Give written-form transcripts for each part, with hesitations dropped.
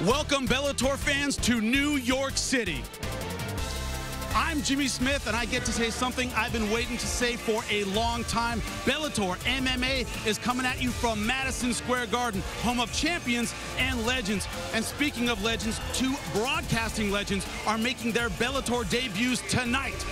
Welcome, Bellator fans, to New York City. I'm Jimmy Smith, and I get to say something I've been waiting to say for a long time. Bellator MMA is coming at you from Madison Square Garden, home of champions and legends. And speaking of legends, two broadcasting legends are making their Bellator debuts tonight.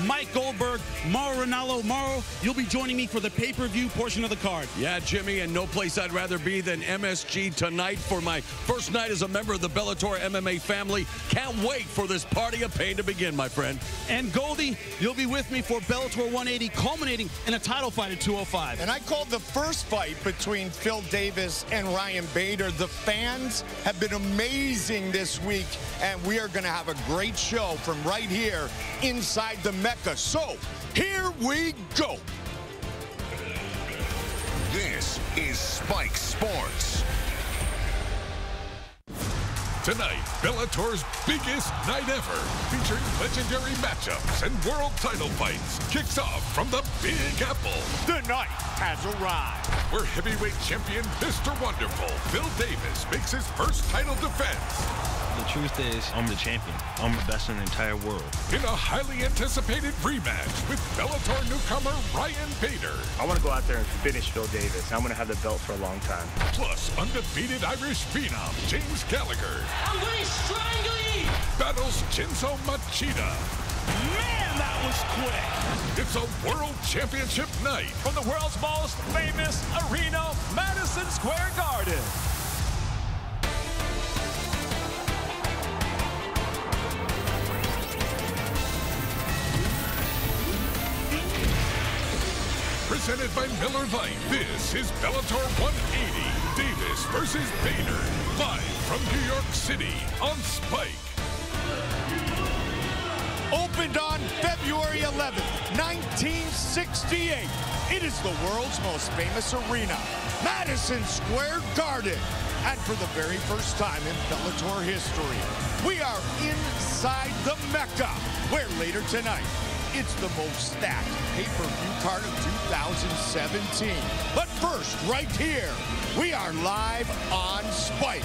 Mike Goldberg, Mauro Ranallo. Mauro, you'll be joining me for the pay-per-view portion of the card. Yeah, Jimmy, and no place I'd rather be than MSG tonight for my first night as a member of the Bellator MMA family. Can't wait for this party of pain to begin, my friend. And Goldie, you'll be with me for Bellator 180, culminating in a title fight at 205. And I called the first fight between Phil Davis and Ryan Bader. The fans have been amazing this week, and we are going to have a great show from right here inside the Mecca. So, here we go. This is Spike Sports. Tonight, Bellator's biggest night ever, featuring legendary matchups and world title fights, kicks off from the Big Apple. The night has arrived. Where heavyweight champion Mr. Wonderful, Phil Davis, makes his first title defense. The truth is, I'm the champion. I'm the best in the entire world. In a highly anticipated rematch with Bellator newcomer Ryan Bader. I want to go out there and finish Phil Davis. I'm going to have the belt for a long time. Plus, undefeated Irish phenom James Gallagher. I'm going to strangle you! Battles Jinzo Machida. Man, that was quick! It's a world championship night. From the world's most famous arena, Madison Square Garden. Presented by Miller Lite, this is Bellator 180. Davis versus Bader, live from New York City on Spike. Opened on February 11th, 1968. It is the world's most famous arena, Madison Square Garden. And for the very first time in Bellator history, we are inside the Mecca, where later tonight, it's the most stacked pay-per-view card of 2017. But first, right here, we are live on Spike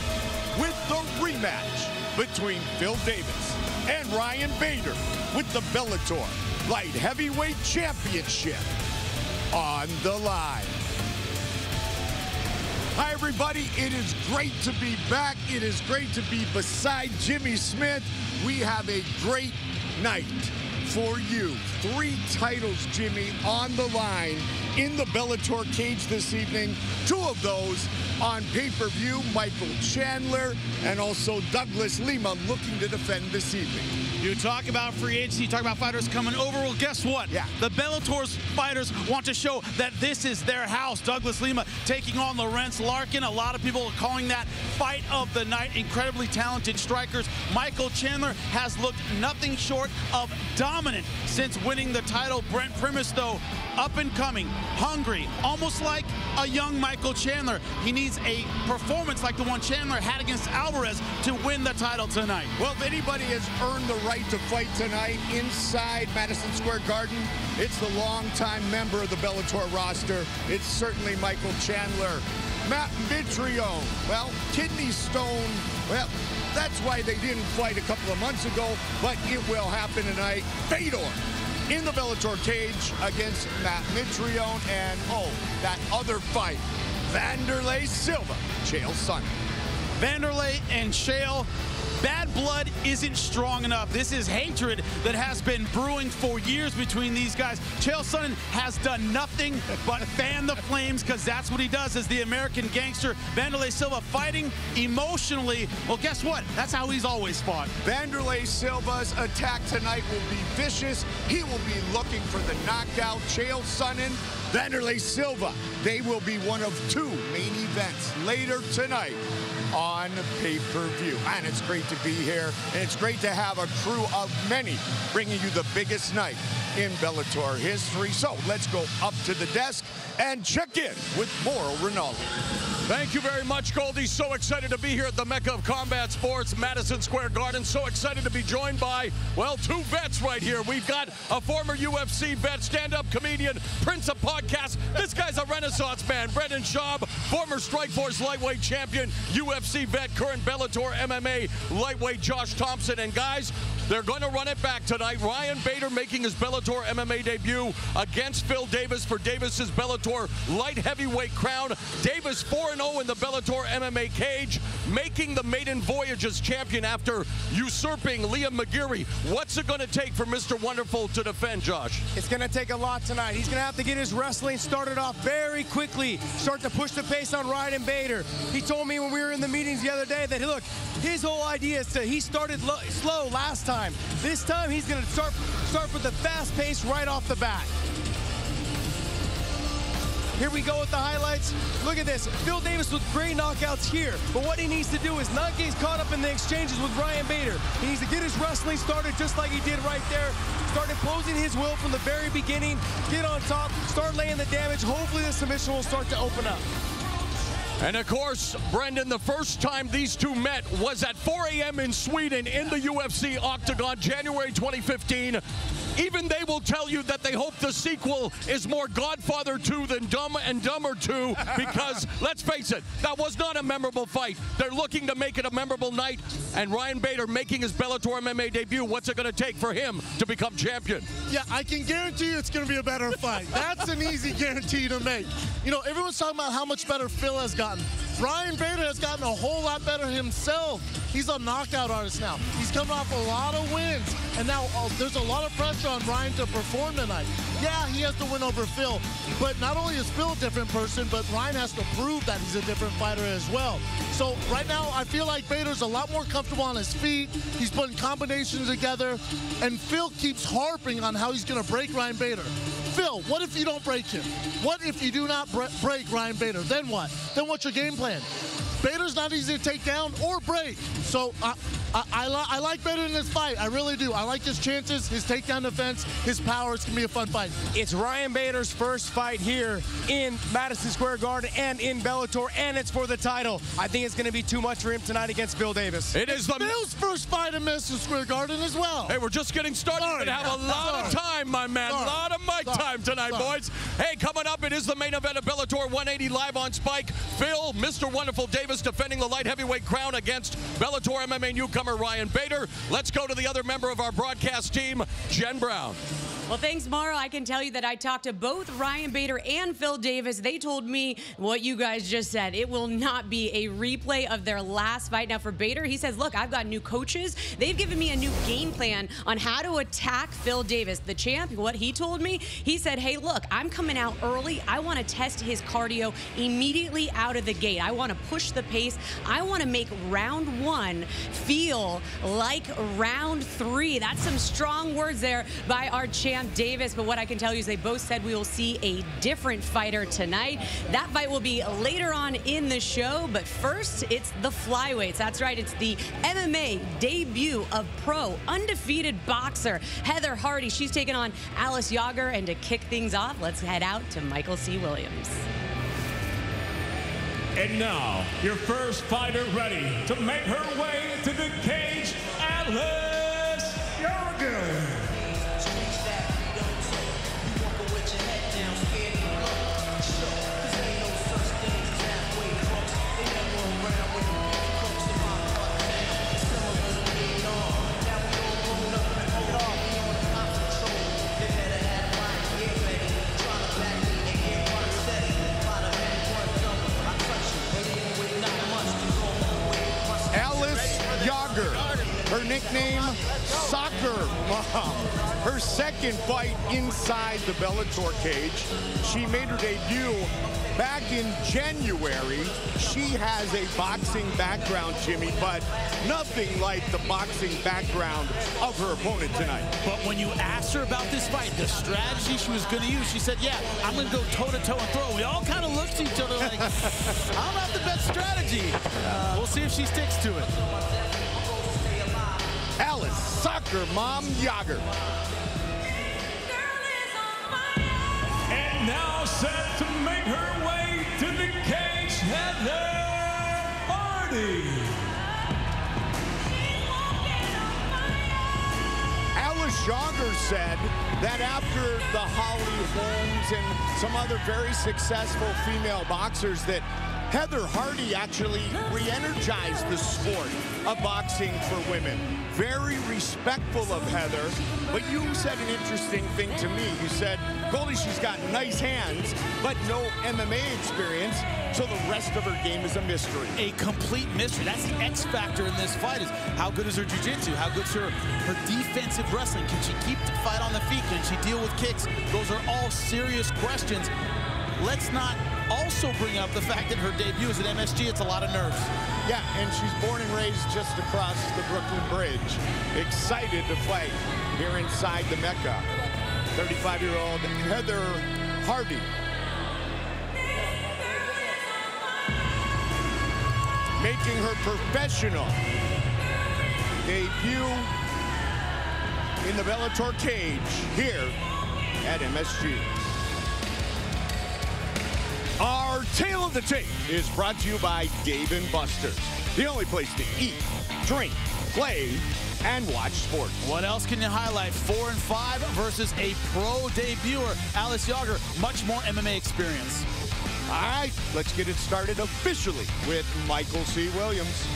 with the rematch between Phil Davis and Ryan Bader with the Bellator Light Heavyweight Championship on the line. Hi, everybody. It is great to be back. It is great to be beside Jimmy Smith. We have a great night for you. 3 titles, Jimmy, on the line in the Bellator cage this evening. 2 of those on pay-per-view. Michael Chandler and also Douglas Lima looking to defend this evening. You talk about free agency, you talk about fighters coming over. Well, guess what? Yeah. The Bellator's fighters want to show that this is their house. Douglas Lima taking on Lawrence Larkin. A lot of people are calling that fight of the night. Incredibly talented strikers. Michael Chandler has looked nothing short of dominant since winning the title. Brent Primus, though, up and coming, hungry, almost like a young Michael Chandler. He needs a performance like the one Chandler had against Alvarez to win the title tonight. Well, if anybody has earned the right to fight tonight inside Madison Square Garden, it's the longtime member of the Bellator roster. It's certainly Michael Chandler. Matt Mitrione, well, kidney stone, well, that's why they didn't fight a couple of months ago, but it will happen tonight. Fedor in the Bellator cage against Matt Mitrione, and oh, that other fight, Wanderlei Silva, Chael Sonnen. Wanderlei and Chael, bad blood isn't strong enough. This is hatred that has been brewing for years between these guys. Chael Sonnen has done nothing but fan the flames, because that's what he does as the American gangster. Wanderlei Silva fighting emotionally. Well, guess what? That's how he's always fought. Wanderlei Silva's attack tonight will be vicious. He will be looking for the knockout. Chael Sonnen, Wanderlei Silva, they will be one of 2 main events later tonight on pay-per-view. And it's great to be here, and it's great to have a crew of many bringing you the biggest night in Bellator history. So let's go up to the desk and check in with Mauro Ranallo. Thank you very much, Goldie. So excited to be here at the Mecca of Combat Sports, Madison Square Garden. So excited to be joined by, well, 2 vets right here. We've got a former UFC vet, stand-up comedian, Prince of Podcasts. This guy's a renaissance man, Brendan Schaub. former Strikeforce lightweight champion, UFC vet, current Bellator MMA lightweight Josh Thompson. And guys, they're going to run it back tonight. Ryan Bader making his Bellator MMA debut against Phil Davis for Davis's Bellator light heavyweight crown. Davis 4-0 in the Bellator MMA cage, making the maiden voyage as champion after usurping Liam McGeary. What's it going to take for Mr. Wonderful to defend, Josh? It's going to take a lot tonight. He's going to have to get his wrestling started off very quickly, start to push the pace on Ryan Bader. He told me when we were in the meetings the other day that, look, his whole idea is he started slow last time. This time he's going to start with the fast pace right off the bat. Here we go with the highlights. Look at this. Phil Davis with great knockouts here. But what he needs to do is not get caught up in the exchanges with Ryan Bader. He needs to get his wrestling started just like he did right there. Start imposing his will from the very beginning. Get on top. Start laying the damage. Hopefully the submission will start to open up. And of course, Brendan, the first time these two met was at 4 a.m. in Sweden in the UFC Octagon, January 2015. Even they will tell you that they hope the sequel is more Godfather 2 than Dumb and Dumber 2, because, let's face it, that was not a memorable fight. They're looking to make it a memorable night, and Ryan Bader making his Bellator MMA debut. What's it going to take for him to become champion? Yeah, I can guarantee you it's going to be a better fight. That's an easy guarantee to make. You know, everyone's talking about how much better Phil has gotten. Ryan Bader has gotten a whole lot better himself. He's a knockout artist now. He's coming off a lot of wins, and now there's a lot of pressure on Ryan to perform tonight. Yeah, he has to win over Phil, but not only is Phil a different person, but Ryan has to prove that he's a different fighter as well. So right now, I feel like Bader's a lot more comfortable on his feet. He's putting combinations together, and Phil keeps harping on how he's going to break Ryan Bader. Phil, what if you don't break him? What if you do not break Ryan Bader? Then what? Then what's your game plan? Bader's not easy to take down or break. So I like Bader in this fight. I really do. I like his chances, his takedown defense, his power. It's going to be a fun fight. It's Ryan Bader's first fight here in Madison Square Garden and in Bellator, and it's for the title. I think it's going to be too much for him tonight against Phil Davis. It is Phil's first fight in Madison Square Garden as well. Hey, we're just getting started. We're going to have a lot of time, my man. A lot of mic time tonight, boys. Hey, coming up, it is the main event of Bellator 180 live on Spike. Phil, Mr. Wonderful Davis, defending the light heavyweight crown against Bellator MMA newcomer Ryan Bader. Let's go to the other member of our broadcast team, Jen Brown. Well, thanks, Mauro. I can tell you that I talked to both Ryan Bader and Phil Davis. They told me what you guys just said. It will not be a replay of their last fight. Now, for Bader, he says, look, I've got new coaches. They've given me a new game plan on how to attack Phil Davis, the champ. What he told me, he said, hey, look, I'm coming out early. I want to test his cardio immediately out of the gate. I want to push the pace. I want to make round 1 feel like round 3. That's some strong words there by our champ Davis, but what I can tell you is they both said we will see a different fighter tonight. That fight will be later on in the show, but first, it's the flyweights. That's right, it's the MMA debut of pro undefeated boxer Heather Hardy. She's taking on Alice Yauger, and to kick things off, let's head out to Michael C. Williams. And now, your first fighter ready to make her way to the cage, Alice Yauger. Her nickname, Soccer Mom. Her second fight inside the Bellator cage. She made her debut back in January. She has a boxing background, Jimmy, but nothing like the boxing background of her opponent tonight. But when you asked her about this fight, the strategy she was going to use, she said, yeah, I'm going to go toe-to-toe and throw. We all kind of looked at each other like, I'm not the best strategy. We'll see if she sticks to it. Alice Soccer Mom Yauger. And now set to make her way to the cage, Heather Hardy. Alice Yauger said that after the Holly Holmes and some other very successful female boxers that Heather Hardy actually re-energized the sport of boxing for women. Very respectful of Heather, but you said an interesting thing to me. You said, Goldie, she's got nice hands, but no MMA experience, so the rest of her game is a mystery. A complete mystery. That's the X factor in this fight, is how good is her jiu-jitsu? How good is her defensive wrestling? Can she keep the fight on the feet? Can she deal with kicks? Those are all serious questions. Let's not also bring up the fact that her debut is at MSG. It's a lot of nerves. Yeah, and she's born and raised just across the Brooklyn Bridge. Excited to fight here inside the Mecca. 35-year-old Heather Hardy. Making her professional debut in the Bellator cage here at MSG. Our Tale of the Tape is brought to you by Dave & Buster's, the only place to eat, drink, play, and watch sports. What else can you highlight? 4-5 versus a pro debuter, Alice Yauger. Much more MMA experience. All right, let's get it started officially with Michael C. Williams.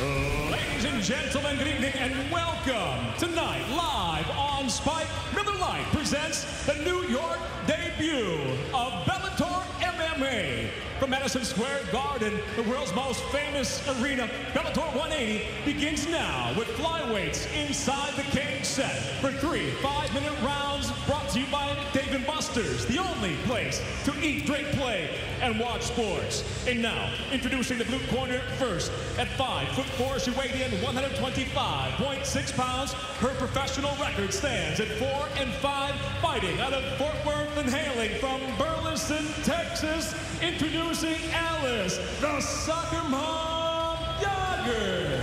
Ladies and gentlemen, good evening and welcome. Tonight, live on Spike, Miller Lite presents the New York debut of Bellator MMA. From Madison Square Garden, the world's most famous arena, Bellator 180 begins now with flyweights inside the cage set for 3 5-minute rounds, brought to you by Dave & Buster's, the only place to eat, drink, play, and watch sports. And now, introducing the blue corner first. At 5'4", she weighed in 125.6 pounds. Her professional record stands at 4-5, fighting out of Fort Worth and hailing from Burleson, Texas. Introducing Alice, the soccer mom, Yauger.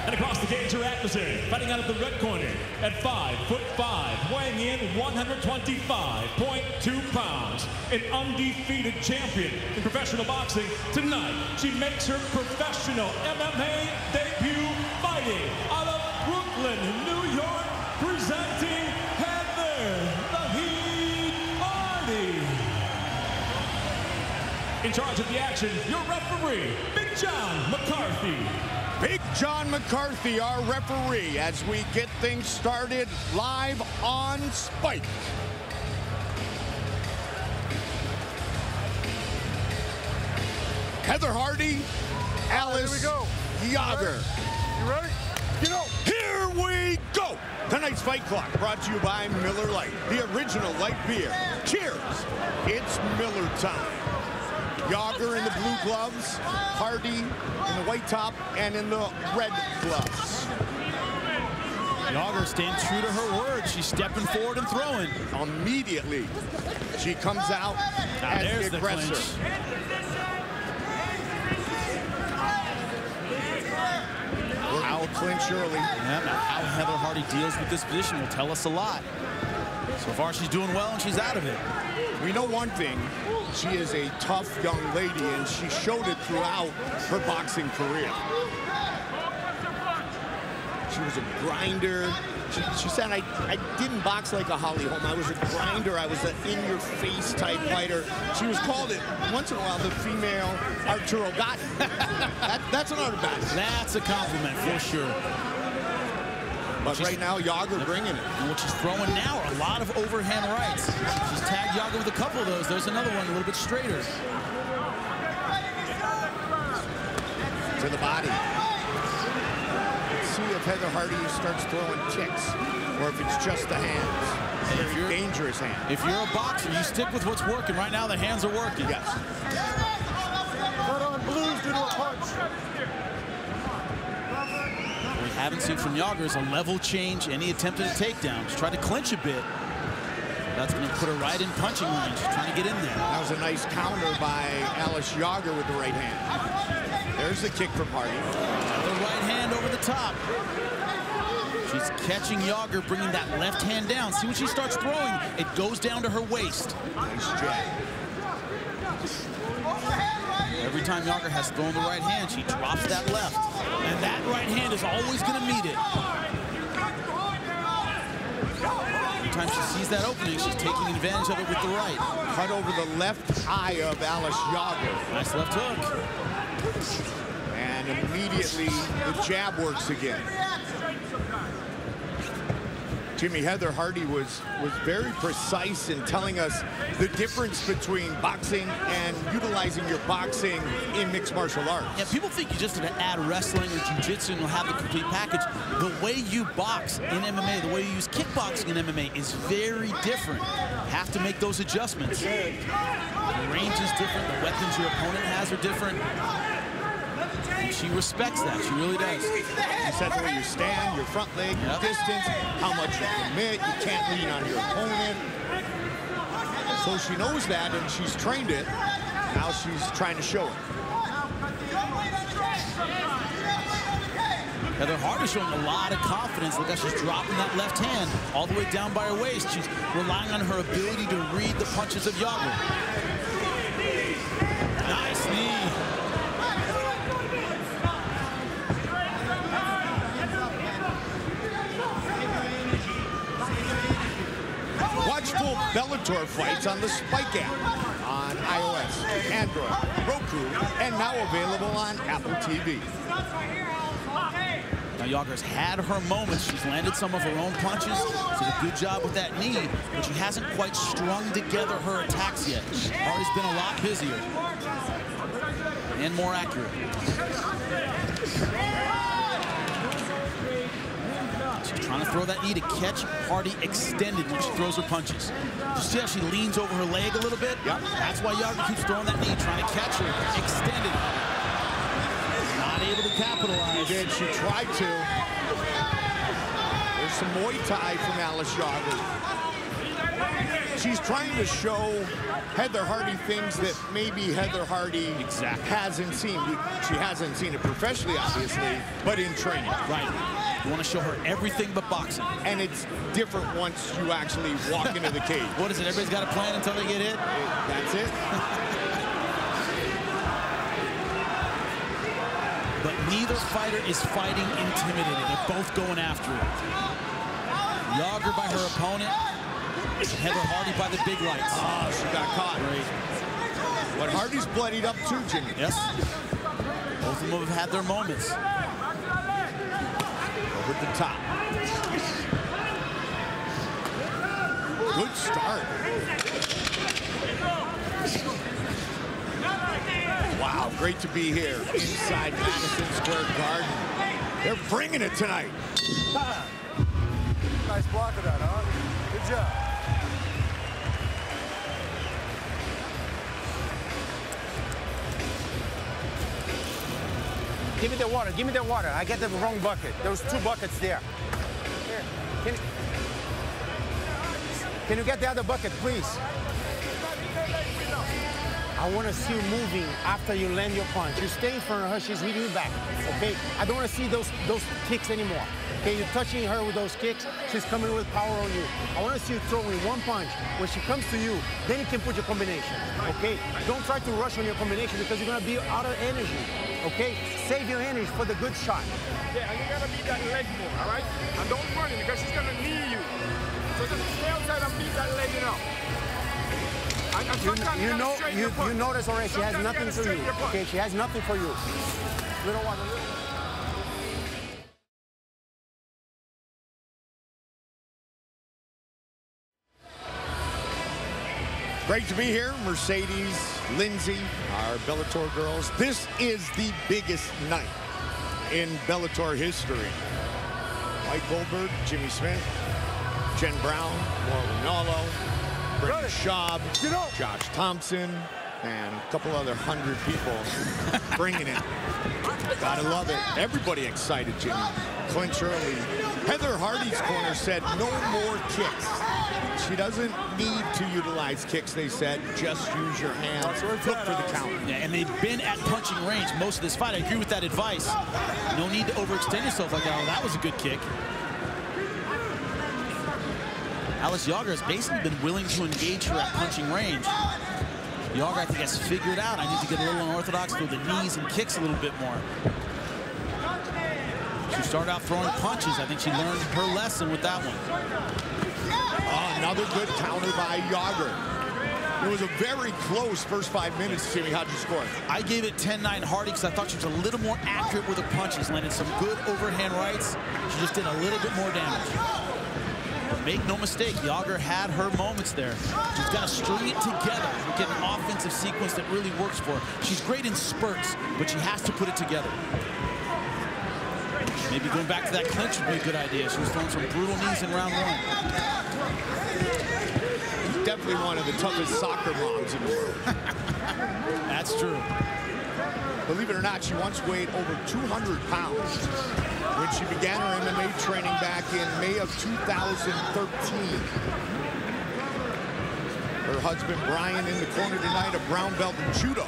And across the cage, her adversary, fighting out of the red corner at 5'5", weighing in 125.2 pounds. An undefeated champion in professional boxing. Tonight, she makes her professional MMA debut, fighting out of Brooklyn, New York, presenting Heather Hardy. In charge of the action, your referee, Big John McCarthy. Big John McCarthy, our referee, as we get things started live on Spike. Heather Hardy, Alice Yauger. You ready? Get up. Here we go. Tonight's Fight Clock brought to you by Miller Lite, the original light beer. Cheers. It's Miller time. Yauger in the blue gloves, Hardy in the white top, and in the red gloves. Yauger staying true to her word. She's stepping forward and throwing. Immediately, she comes out as the aggressor. How clinch early. Yeah, how Heather Hardy deals with this position will tell us a lot. So far, she's doing well, and she's out of it. We know one thing. She is a tough young lady, and she showed it throughout her boxing career. She was a grinder. She said, I didn't box like a Holly Holm. I was a grinder. I was an in-your-face type fighter. She was called it, once in a while, the female Arturo Gatti. That's another bad. That's a compliment, for sure. But right now, Yauger bringing it. And what she's throwing now are a lot of overhand rights. She's tagged Yauger with a couple of those. There's another one a little bit straighter. To the body. Let's see if Heather Hardy starts throwing kicks or if it's just the hands. Very dangerous hands. If you're a boxer, you stick with what's working. Right now, the hands are working. Yes. Put on blues due to a punch. We haven't seen from Yauger is a level change, any attempt at a takedown. She's trying to clinch a bit. That's going to put her right in punching range. She's trying to get in there. That was a nice counter by Alice Yauger with the right hand. There's the kick from Hardy. The right hand over the top. She's catching Yauger, bringing that left hand down. See when she starts throwing, it goes down to her waist. Nice jab. Every time Yauger has thrown the right hand, she drops that left. And that right hand is always going to meet it. time she sees that opening, she's taking advantage of it with the right. Cut over the left eye of Alice Yauger. Nice left hook. And immediately the jab works again. Jimmy, Heather Hardy was very precise in telling us the difference between boxing and utilizing your boxing in mixed martial arts. Yeah, people think you just have to add wrestling or jiu-jitsu and you'll have the complete package. The way you box in MMA, the way you use kickboxing in MMA is very different. Have to make those adjustments. The range is different. The weapons your opponent has are different. And she respects that. She really does. You said the way you stand, your front leg, your distance, how much you commit. You can't lean on your opponent. So she knows that, and she's trained it. Now she's trying to show it. Heather Hardy showing a lot of confidence. Look how she's dropping that left hand all the way down by her waist. She's relying on her ability to read the punches of Yauger. Nice knee. Watch full Bellator fights on the Spike app on iOS, Android, Roku, and now available on Apple TV. Now Yauger's had her moments. She's landed some of her own punches. She did a good job with that knee, but she hasn't quite strung together her attacks yet. Hardy's been a lot busier and more accurate. She's trying to throw that knee to catch Hardy extended when she throws her punches. You see how she leans over her leg a little bit? Yep. That's why Yauger keeps throwing that knee, trying to catch her extended. Not able to capitalize. She did. She tried to. There's some Muay Thai from Alice Yauger. She's trying to show Heather Hardy things that maybe Heather Hardy hasn't seen. She hasn't seen it professionally, obviously, but in training. Right. You want to show her everything but boxing. And it's different once you actually walk into the cage. What is it? Everybody's got a plan until they get hit? That's it. But neither fighter is fighting intimidated. They're both going after it. Yauger by her opponent. Heather Hardy by the big lights. Oh, she got caught. Great. But Hardy's bloodied up too, Jimmy. Yes. Both of them have had their moments. Over the top. Good start. Wow, great to be here inside Madison Square Garden. They're bringing it tonight. Nice block of that, huh? Good job. Give me the water. Give me the water. I get the wrong bucket. There was 2 buckets there. Here. Can you get the other bucket, please? I want to see you moving after you land your punch. You stay in front of her. She's hitting you back. Okay? I don't want to see those kicks anymore. Okay? You're touching her with those kicks. She's coming with power on you. I want to see you throwing one punch. When she comes to you, then you can put your combination. Okay? Don't try to rush on your combination because you're going to be out of energy. Okay? Save your energy for the good shot. Yeah, and you got to beat that leg more, all right? And don't run it because she's going to knee you. So just stay outside and beat that leg, you know. You notice already she has nothing for you. Okay, she has nothing for you. Little one. Great to be here. Mercedes, Lindsay, our Bellator girls. This is the biggest night in Bellator history. Mike Goldberg, Jimmy Smith, Jen Brown, Maura Ranallo, Brendan Schaub, Josh Thompson, and a couple other 100 people bringing it. Gotta love it. Everybody excited, Jimmy. Clinch early. Heather Hardy's corner said no more kicks. She doesn't need to utilize kicks, they said. Just use your hands. Look for the count. Yeah, and they've been at punching range most of this fight. I agree with that advice. No need to overextend yourself like that. Oh, that was a good kick. Alice Yauger has basically been willing to engage her at punching range. Yauger, I think, has figured out I need to get a little unorthodox through the knees and kicks a little bit more. She started out throwing punches. I think she learned her lesson with that one. Oh, another good counter by Yauger. It was a very close first 5 minutes, Jimmy. How'd you score it? I gave it 10-9 Hardy because I thought she was a little more accurate with her punches, landed some good overhand rights. She just did a little bit more damage. But make no mistake, Yauger had her moments there. She's got to string it together and get an offensive sequence that really works for her. She's great in spurts, but she has to put it together. Maybe going back to that clinch would be a good idea. She was throwing some brutal knees in round 1. Definitely one of the toughest soccer moms in the world. That's true. Believe it or not, she once weighed over 200 pounds when she began her MMA training back in May of 2013. Her husband, Brian, in the corner tonight, a brown belt in judo.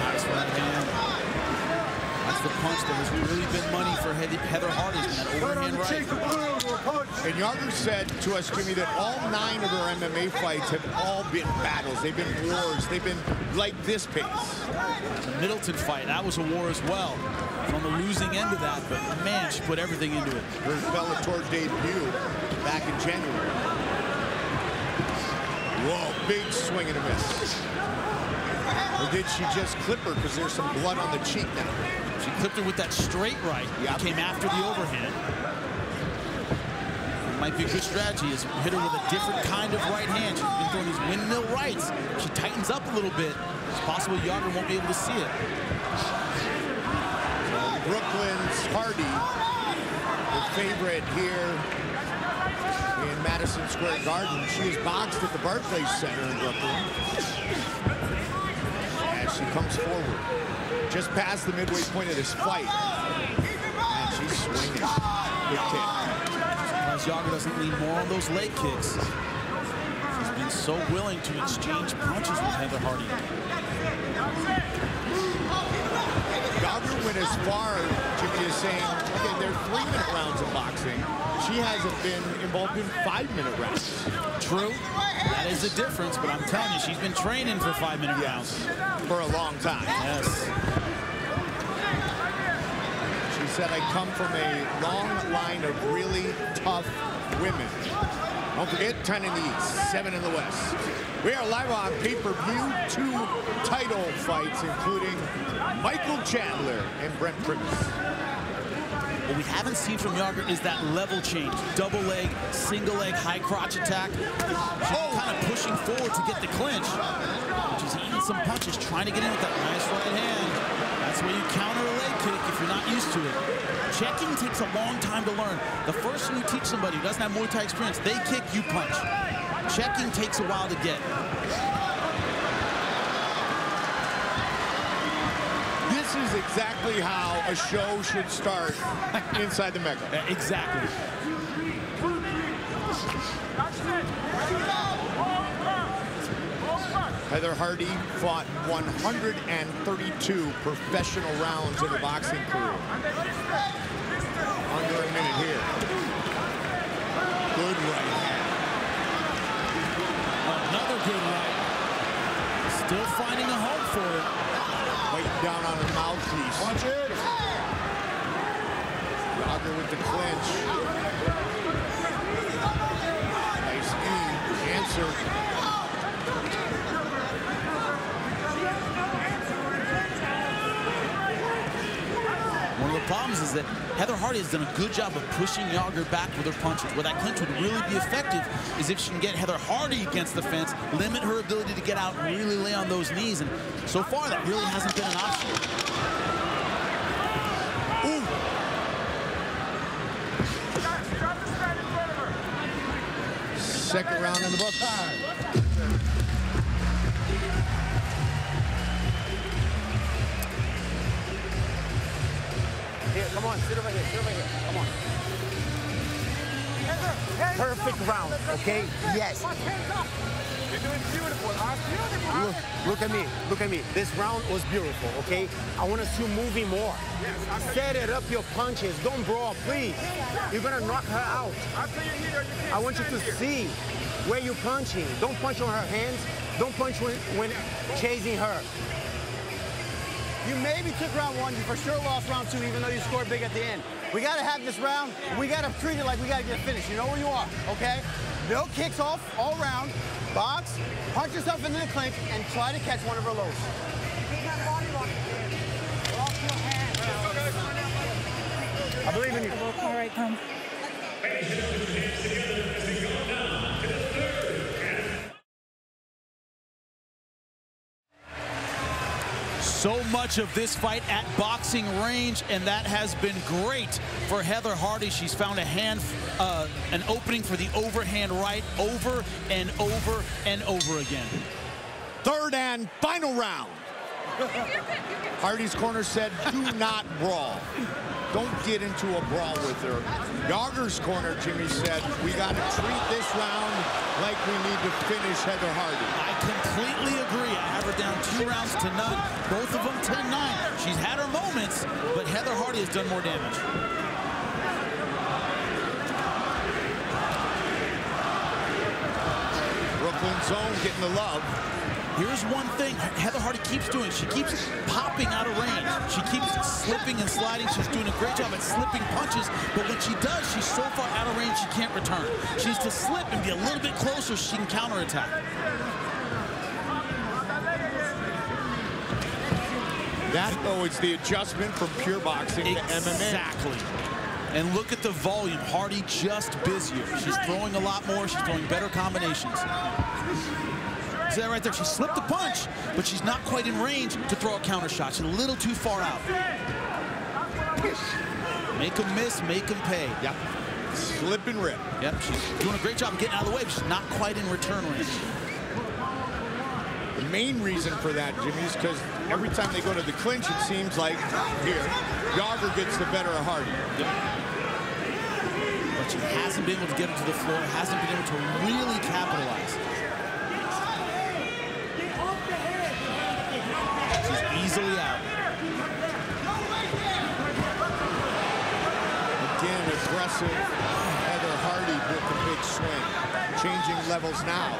Nice right hand. That's the punch that has really been money for Heather Hardy, that overhand right. And Yauger said to us, Jimmy, that all 9 of her MMA fights have all been battles. They've been wars. They've been like this pace. The Middleton fight, that was a war as well. On the losing end of that, but man, she put everything into it. Her Bellator debut back in January. Whoa, big swing and a miss. Or did she just clip her because there's some blood on the cheek now? She clipped her with that straight right. Yep. Came after the overhand. It might be a good strategy is hit her with a different kind of right hand. She's been throwing these windmill rights. She tightens up a little bit. It's possible Yauger won't be able to see it. Brooklyn's Hardy, the favorite here in Madison Square Garden. She is boxed at the Barclays Center in Brooklyn. As she comes forward, just past the midway point of this fight. And she's swinging. Good kick. Surprised Yauger doesn't lean more on those leg kicks. She's been so willing to exchange punches with Heather Hardy. Yauger went as far, Jimmy, is saying, okay, there are 3-minute rounds of boxing. She hasn't been involved in 5-minute rounds. True. That is the difference, but I'm telling you, she's been training for 5-minute rounds. For a long time. Yes. She said, I come from a long line of really tough women. Don't forget, 10 in the East, 7 in the West. We are live on pay-per-view, 2 title fights, including Michael Chandler and Brent Primus. What we haven't seen from Yauger is that level change. Double leg, single leg, high crotch attack. She's kind of pushing forward to get the clinch. She's eating some punches, trying to get in with that nice right hand. That's where you counter a leg kick if you're not used to it. Checking takes a long time to learn. The first thing you teach somebody who doesn't have Muay Thai experience, they kick, you punch. Checking takes a while to get. This is exactly how a show should start inside the Mecca. Exactly. Heather Hardy fought 132 professional rounds in her boxing career. Under a minute here. Good right hand. Another good right. Still finding a home for it. Biting down on her mouthpiece. Watch it. Yauger with the clinch. Nice knee. Answer. One of the problems is that Heather Hardy has done a good job of pushing Yauger back with her punches. Where that clinch would really be effective is if she can get Heather Hardy against the fence, limit her ability to get out and really lay on those knees. And so far, that really hasn't been an option. Ooh. Second round in the book. Here, come on, sit over here, come on. Perfect round, okay? Yes. You're doing beautiful, huh? Look at me. This round was beautiful, okay? I want to see you moving more. Set it up your punches, don't brawl, please. You're gonna knock her out. I want you to see where you're punching. Don't punch on her hands, don't punch when chasing her. You maybe took round 1, you for sure lost round 2, even though you scored big at the end. We got to have this round. We got to treat it like we got to get a finish. You know where you are, okay? No kicks off all round. Box, punch yourself into the clinch, and try to catch one of her lows. I believe in you. All right, come. So much of this fight at boxing range, and that has been great for Heather Hardy. She's found an opening for the overhand right over and over and over again. Third and final round. Hardy's corner said, do not brawl. Don't get into a brawl with her. Yauger's corner, Jimmy said, we got to treat this round like we need to finish Heather Hardy. I completely agree. I have her down 2 rounds to none, both of them 10-9. She's had her moments, but Heather Hardy has done more damage. Brooklyn zone getting the love. Here's one thing Heather Hardy keeps doing. She keeps popping out of range. She keeps slipping and sliding. She's doing a great job at slipping punches, but when she does, she's so far out of range she can't return. She needs to slip and be a little bit closer so she can counterattack. That, though, is the adjustment from pure boxing to MMA. Exactly. And look at the volume. Hardy just busier. She's throwing a lot more. She's throwing better combinations. See that right there? She slipped the punch, but she's not quite in range to throw a counter shot. She's a little too far out. Make them miss, make them pay. Yep. Slip and rip. Yep, she's doing a great job getting out of the way, but she's not quite in return range. The main reason for that, Jimmy, is because every time they go to the clinch, it seems like, here, Yauger gets the better of Hardy. Yep. But she hasn't been able to get her to the floor, hasn't been able to really capitalize. Easily out. Again, aggressive Heather Hardy with the big swing. Changing levels now.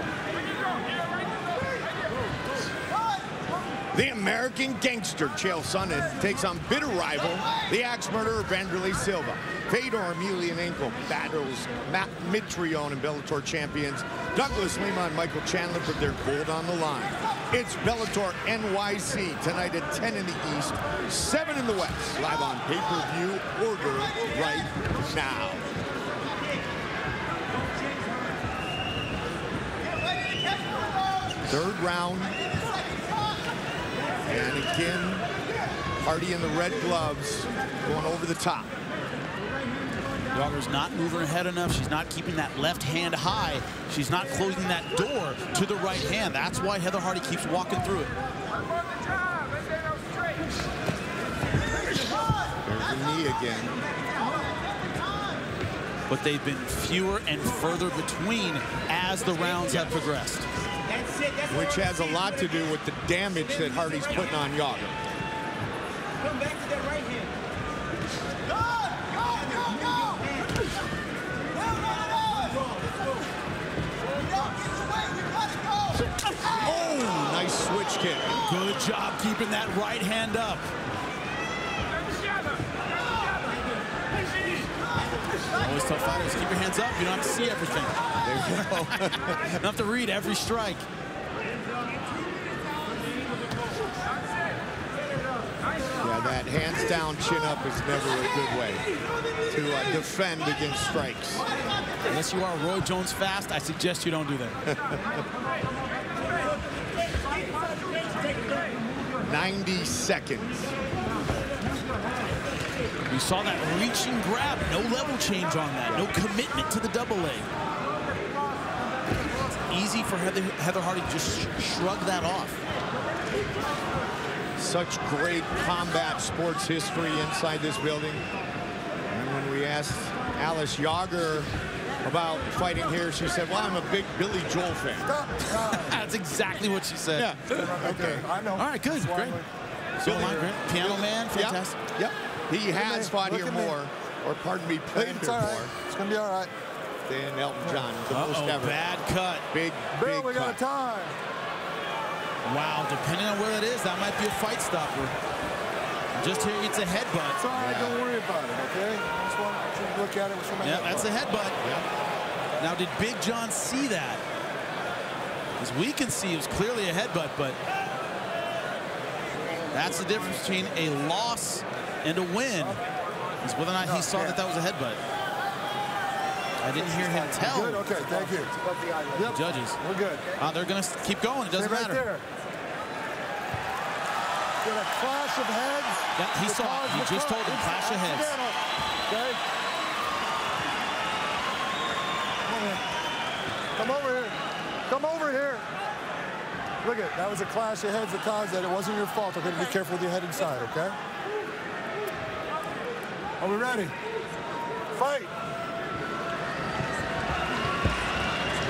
The American gangster, Chael Sonnen, takes on bitter rival, the axe murderer, Vanderlei Silva. Fedor Emelianenko battles Matt Mitrione and Bellator champions Douglas Lima and Michael Chandler put their gold on the line. It's Bellator NYC tonight at 10 in the East, 7 in the West. Live on pay-per-view. Order right now. Third round. And again, Hardy in the red gloves going over the top. Yauger's not moving her head enough. She's not keeping that left hand high. She's not closing that door to the right hand. That's why Heather Hardy keeps walking through it. There's the knee again. But they've been fewer and further between as the rounds have progressed. Which has a lot to do with the damage that Hardy's putting on Yauger. Come back to that right hand. Oh, nice switch kick. Good job keeping that right hand up. Always tell fighters, keep your hands up. You don't have to see everything. There you go. You don't have to read every strike. Yeah, that hands down, chin up is never a good way to defend against strikes. Unless you are Roy Jones Fast, I suggest you don't do that. 90 seconds. You saw that reaching grab, no level change on that, no commitment to the double leg. It's easy for Heather Hardy to just shrug that off. Such great combat sports history inside this building. And when we asked Alice Yauger about fighting here, she said, well, I'm a big Billy Joel fan. That's exactly what she said. Yeah. Okay. I know. All right, good, great. So great. Piano Man, fantastic. Yep. He has fought here more, or pardon me, planned here more. It's going to be all right. Than Elton John, the most ever. Bad cut. Big Bill, we got cut. a time. Wow, depending on where that is, that might be a fight stopper. Just here, it's a headbutt. It's all right, don't worry about it, okay? I just want you to look at it with some Yeah, that's a headbutt. Yeah. Now, did Big John see that? As we can see, it was clearly a headbutt, but that's the difference between a loss and a win, is whether or not he saw that that was a headbutt. I didn't hear him tell. Good, okay, thank you. The judges. We're good. They're going to keep going. It doesn't Stay right matter. there. Got a clash of heads. Yeah, he saw it. You just told him, clash of heads. Okay. Come over here. Come over here. Look at that was a clash of heads that caused that. It wasn't your fault. Okay, be careful with your head inside. Okay. Are we ready? Fight.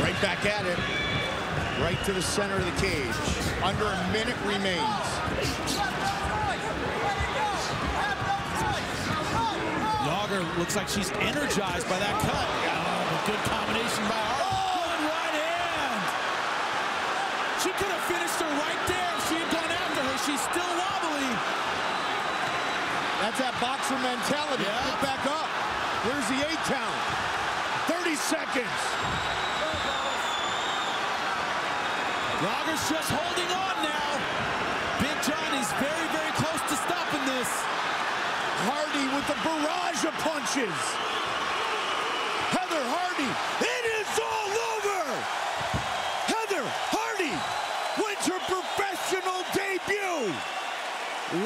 Right back at it. Right to the center of the cage. Under a minute remains. Yauger looks like she's energized by that cut. A good combination by her. Good right hand. She could have finished her right there if she had gone after her. She's still wobbly. That's that boxer mentality. Yeah. Get back up. Where's the 8 count? 30 seconds. Yauger's just holding on now. Big John is very, very close to stopping this. Hardy with the barrage of punches. Heather Hardy, it is all over. Heather Hardy wins her professional debut.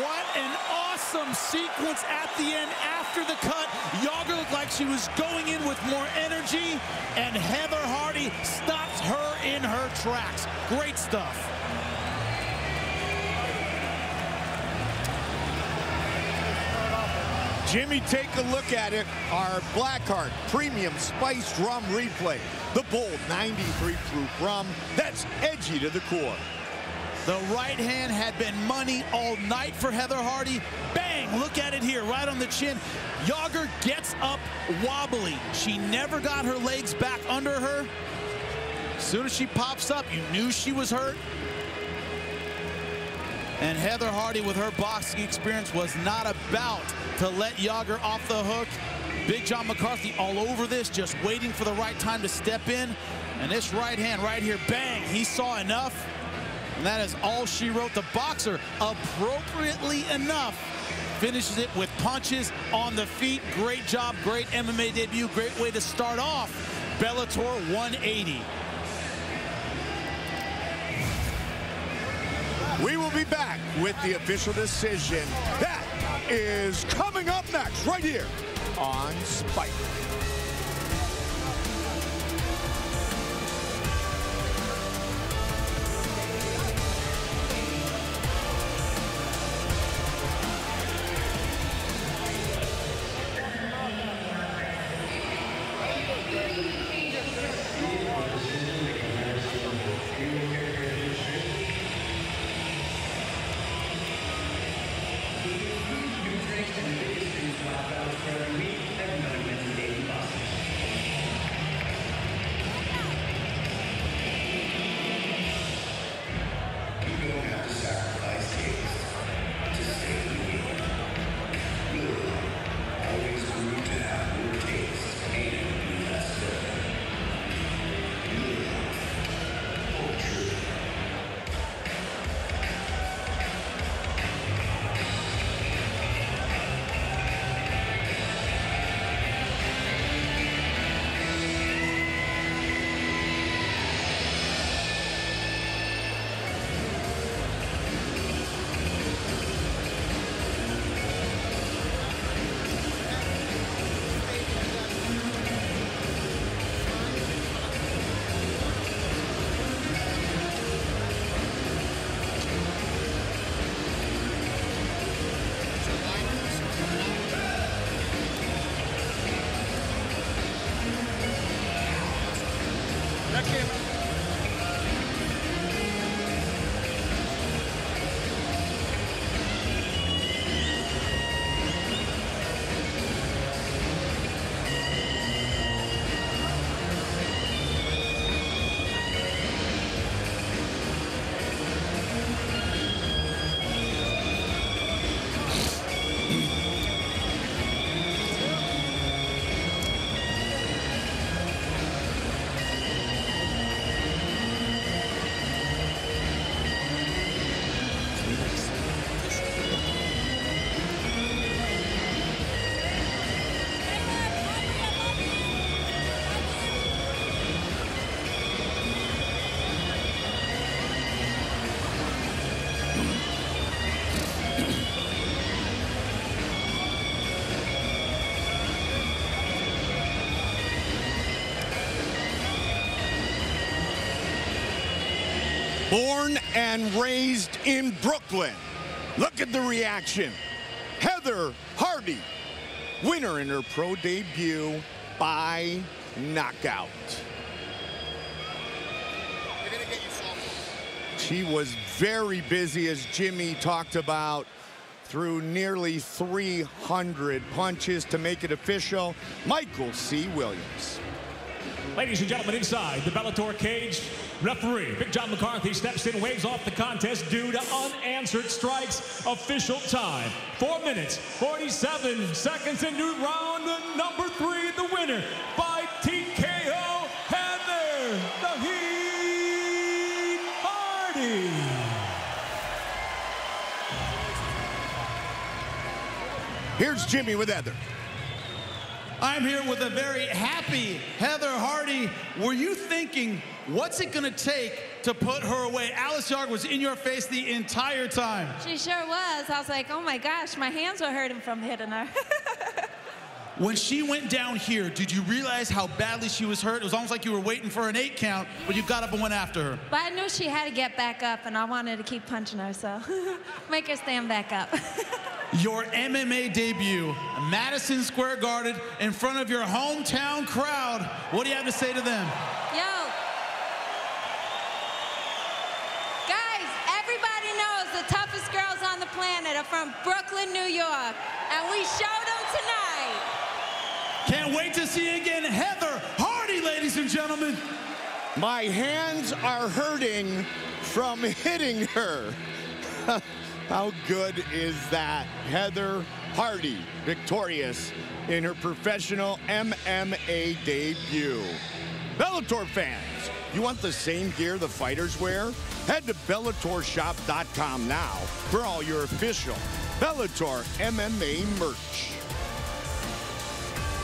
What an awesome sequence at the end after the cut. Yauger looked like she was going in with more energy, and Heather Hardy stops her in her tracks. Great stuff. Jimmy, take a look at it. Our Blackheart Premium Spiced Rum Replay. The bold 93 proof rum that's edgy to the core. The right hand had been money all night for Heather Hardy. Bang! Look at it here, right on the chin. Yauger gets up wobbly. She never got her legs back under her. As soon as she pops up, you knew she was hurt. And Heather Hardy, with her boxing experience, was not about to let Yauger off the hook. Big John McCarthy all over this, just waiting for the right time to step in. And this right hand right here, bang, he saw enough. And that is all she wrote. The boxer, appropriately enough, finishes it with punches on the feet. Great job, great MMA debut, great way to start off Bellator 180. We will be back with the official decision. That is coming up next, right here on Spike. Born and raised in Brooklyn. Look at the reaction. Heather Hardy, winner in her pro debut by knockout. She was very busy, as Jimmy talked about, threw nearly 300 punches to make it official. Michael C. Williams. Ladies and gentlemen, inside the Bellator cage, referee Big John McCarthy steps in, waves off the contest due to unanswered strikes. Official time, 4 minutes, 47 seconds into round number 3. The winner by TKO, Heather "The Heat" Hardy. Here's Jimmy with Heather. I'm here with a very happy Heather Hardy. Were you thinking, what's it gonna take to put her away? Alice Yauger was in your face the entire time. She sure was. I was like, oh my gosh, my hands were hurting from hitting her. When she went down here, did you realize how badly she was hurt? It was almost like you were waiting for an 8 count, but you got up and went after her. But I knew she had to get back up, and I wanted to keep punching her, so make her stand back up. Your MMA debut, Madison Square Garden, in front of your hometown crowd. What do you have to say to them? Yo. Guys, everybody knows the toughest girls on the planet are from Brooklyn, New York, and we showed them tonight. Can't wait to see you again. Heather Hardy, ladies and gentlemen. My hands are hurting from hitting her. How good is that? Heather Hardy, victorious in her professional MMA debut. Bellator fans, you want the same gear the fighters wear? Head to BellatorShop.com now for all your official Bellator MMA merch.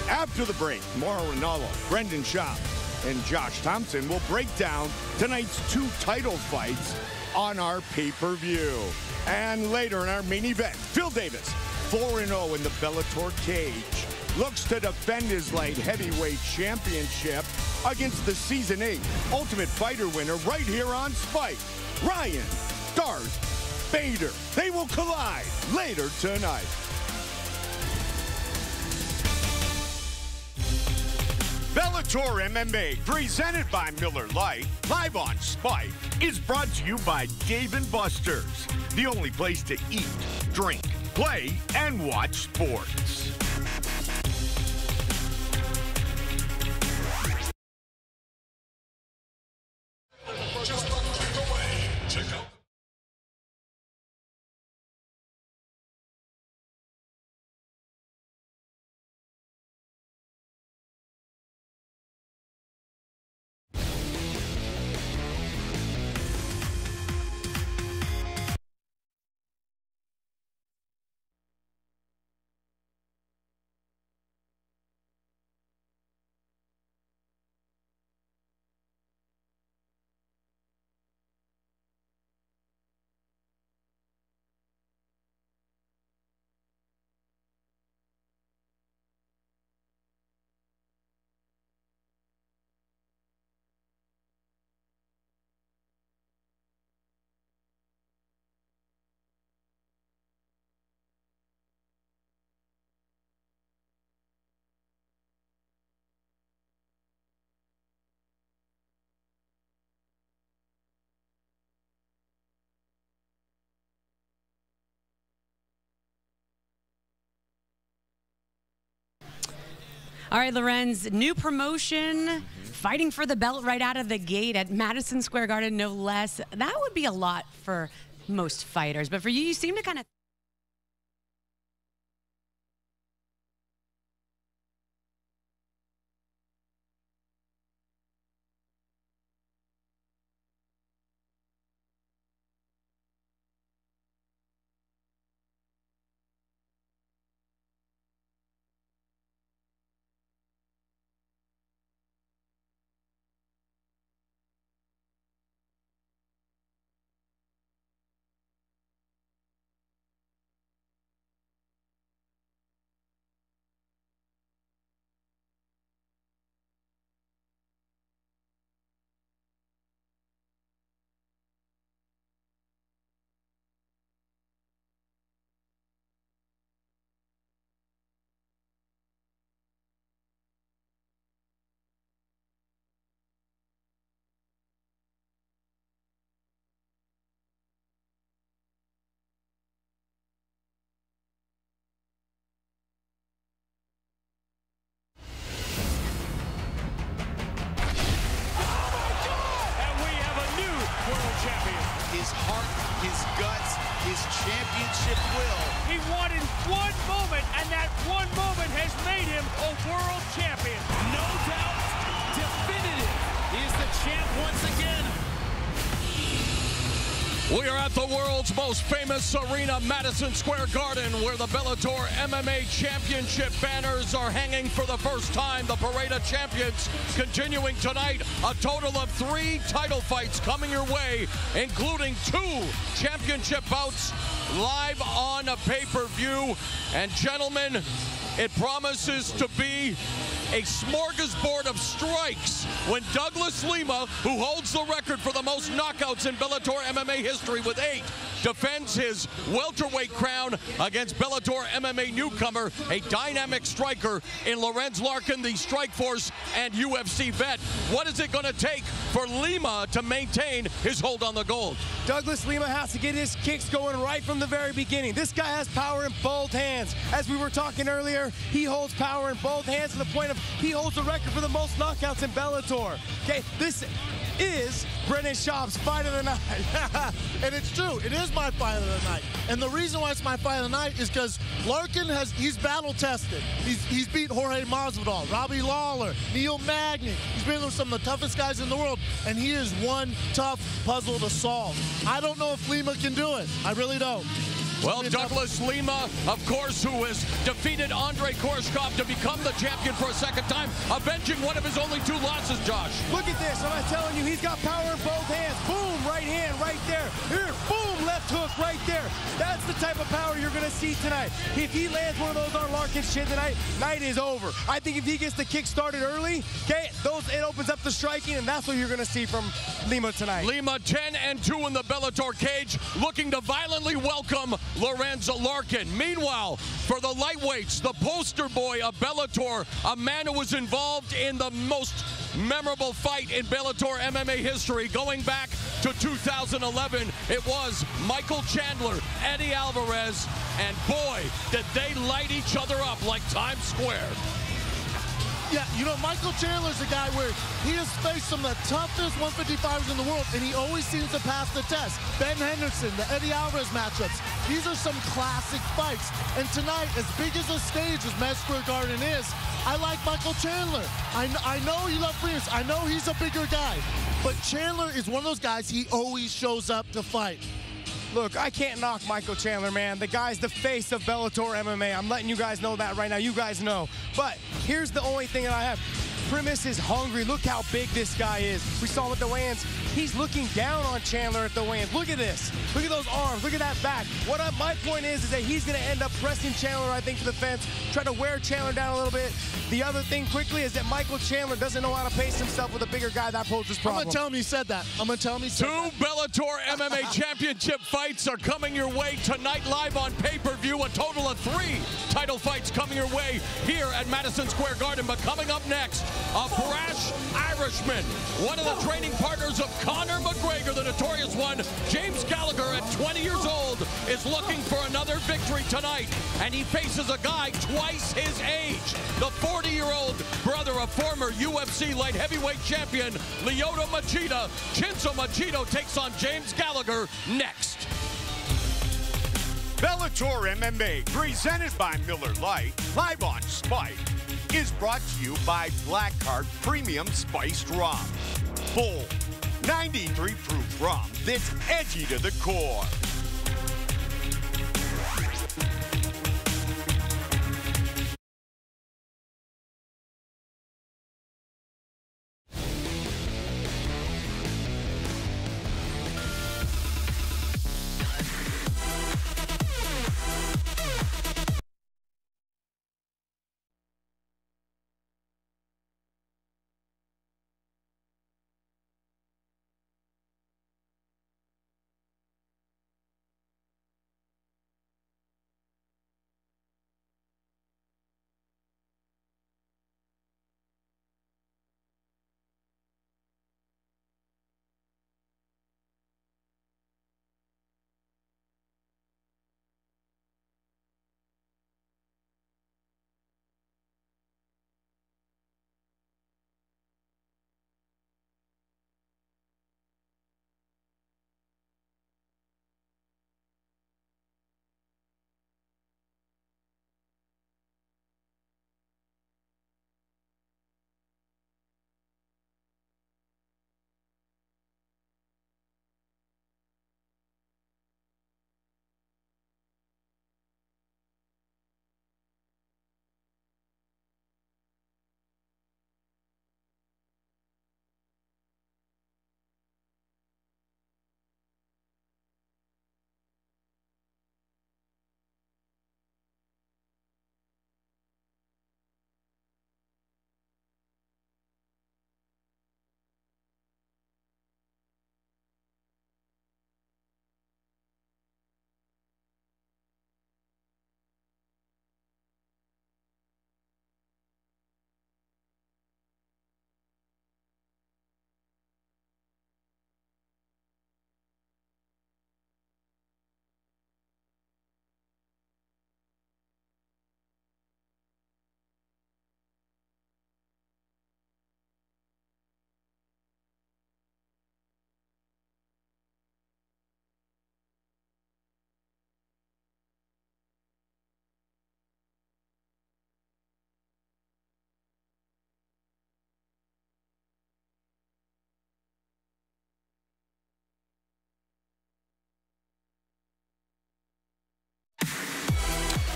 After the break, Mauro Ranallo, Brendan Schaub, and Josh Thompson will break down tonight's 2 title fights on our pay-per-view. And later in our main event, Phil Davis, 4-0 in the Bellator cage, looks to defend his light heavyweight championship against the Season 8 Ultimate Fighter winner right here on Spike, Ryan Darth Bader. They will collide later tonight. Bellator MMA, presented by Miller Lite, live on Spike, is brought to you by Dave & Buster's, the only place to eat, drink, play, and watch sports. Just a click away. Check out. All right, Lorenz, new promotion, fighting for the belt right out of the gate at Madison Square Garden, no less. That would be a lot for most fighters, but for you, you seem to kind of champion. His heart, his guts, his championship will. He won in one moment, and that one moment has made him a world champion. No doubt, definitive. He is the champ once again. We are at the world's most famous arena, Madison Square Garden, where the Bellator MMA Championship banners are hanging for the first time. The Parade of Champions continuing tonight. A total of 3 title fights coming your way, including 2 championship bouts live on a pay-per-view. And gentlemen, it promises to be a smorgasbord of strikes when Douglas Lima, who holds the record for the most knockouts in Bellator MMA history with 8, defends his welterweight crown against Bellator MMA newcomer, a dynamic striker in Lorenz Larkin, the Strikeforce and UFC vet. What is it going to take for Lima to maintain his hold on the gold? Douglas Lima has to get his kicks going right from the very beginning. This guy has power in both hands. As we were talking earlier, he holds power in both hands to the point of he holds the record for the most knockouts in Bellator. Okay, this is Brennan Schaub's fight of the night. And it's true, it is my fight of the night. And the reason why it's my fight of the night is because Larkin he's battle tested. He's beat Jorge Masvidal, Robbie Lawler, Neil Magny. He's been with some of the toughest guys in the world, and he is one tough puzzle to solve. I don't know if Lima can do it. I really don't. Well, Douglas Lima, of course, who has defeated Andre Koreshkov to become the champion for a second time, avenging one of his only 2 losses, Josh. Look at this. I'm telling you, he's got power in both hands. Boom, right hand, right there. Here, boom, left hook, right there. That's the type of power you're going to see tonight. If he lands one of those on Larkin's chin tonight, night is over. I think if he gets the kick started early, okay, it opens up the striking, and that's what you're going to see from Lima tonight. Lima 10-2 in the Bellator cage, looking to violently welcome Lorenz Larkin. Meanwhile, for the lightweights, the poster boy of Bellator, a man who was involved in the most memorable fight in Bellator MMA history going back to 2011. It was Michael Chandler, Eddie Alvarez, and boy, did they light each other up like Times Square. Yeah, you know, Michael Chandler's a guy where he has faced some of the toughest 155ers in the world, and he always seems to pass the test. Ben Henderson, the Eddie Alvarez matchups, these are some classic fights. And tonight, as big as a stage as Madison Square Garden is, I like Michael Chandler. I know you love Freeman. I know he's a bigger guy. But Chandler is one of those guys, he always shows up to fight. Look, I can't knock Michael Chandler, man. The guy's the face of Bellator MMA. I'm letting you guys know that right now. You guys know. But here's the only thing that I have. Primus is hungry. Look how big this guy is. We saw him at the weigh-ins. He's looking down on Chandler at the weigh-ins. Look at this. Look at those arms. Look at that back. My point is that he's going to end up pressing Chandler, I think, to the fence, try to wear Chandler down a little bit. The other thing quickly is that Michael Chandler doesn't know how to pace himself with a bigger guy. That poses problems. I'm going to tell him he said that. I'm going to tell him he said that. 2 Bellator MMA championship fights are coming your way tonight live on pay-per-view. A total of 3 title fights coming your way here at Madison Square Garden. But coming up next, a brash Irishman, one of the training partners of Conor McGregor, the notorious one, James Gallagher, at 20 years old, is looking for another victory tonight, and he faces a guy twice his age, the 40-year-old brother of former UFC light heavyweight champion Lyoto Machida. Chinzo Machida takes on James Gallagher next. Bellator MMA, presented by Miller Lite, live on Spike, is brought to you by Blackheart Premium Spiced Rum. Bold, 93 proof rum that's edgy to the core.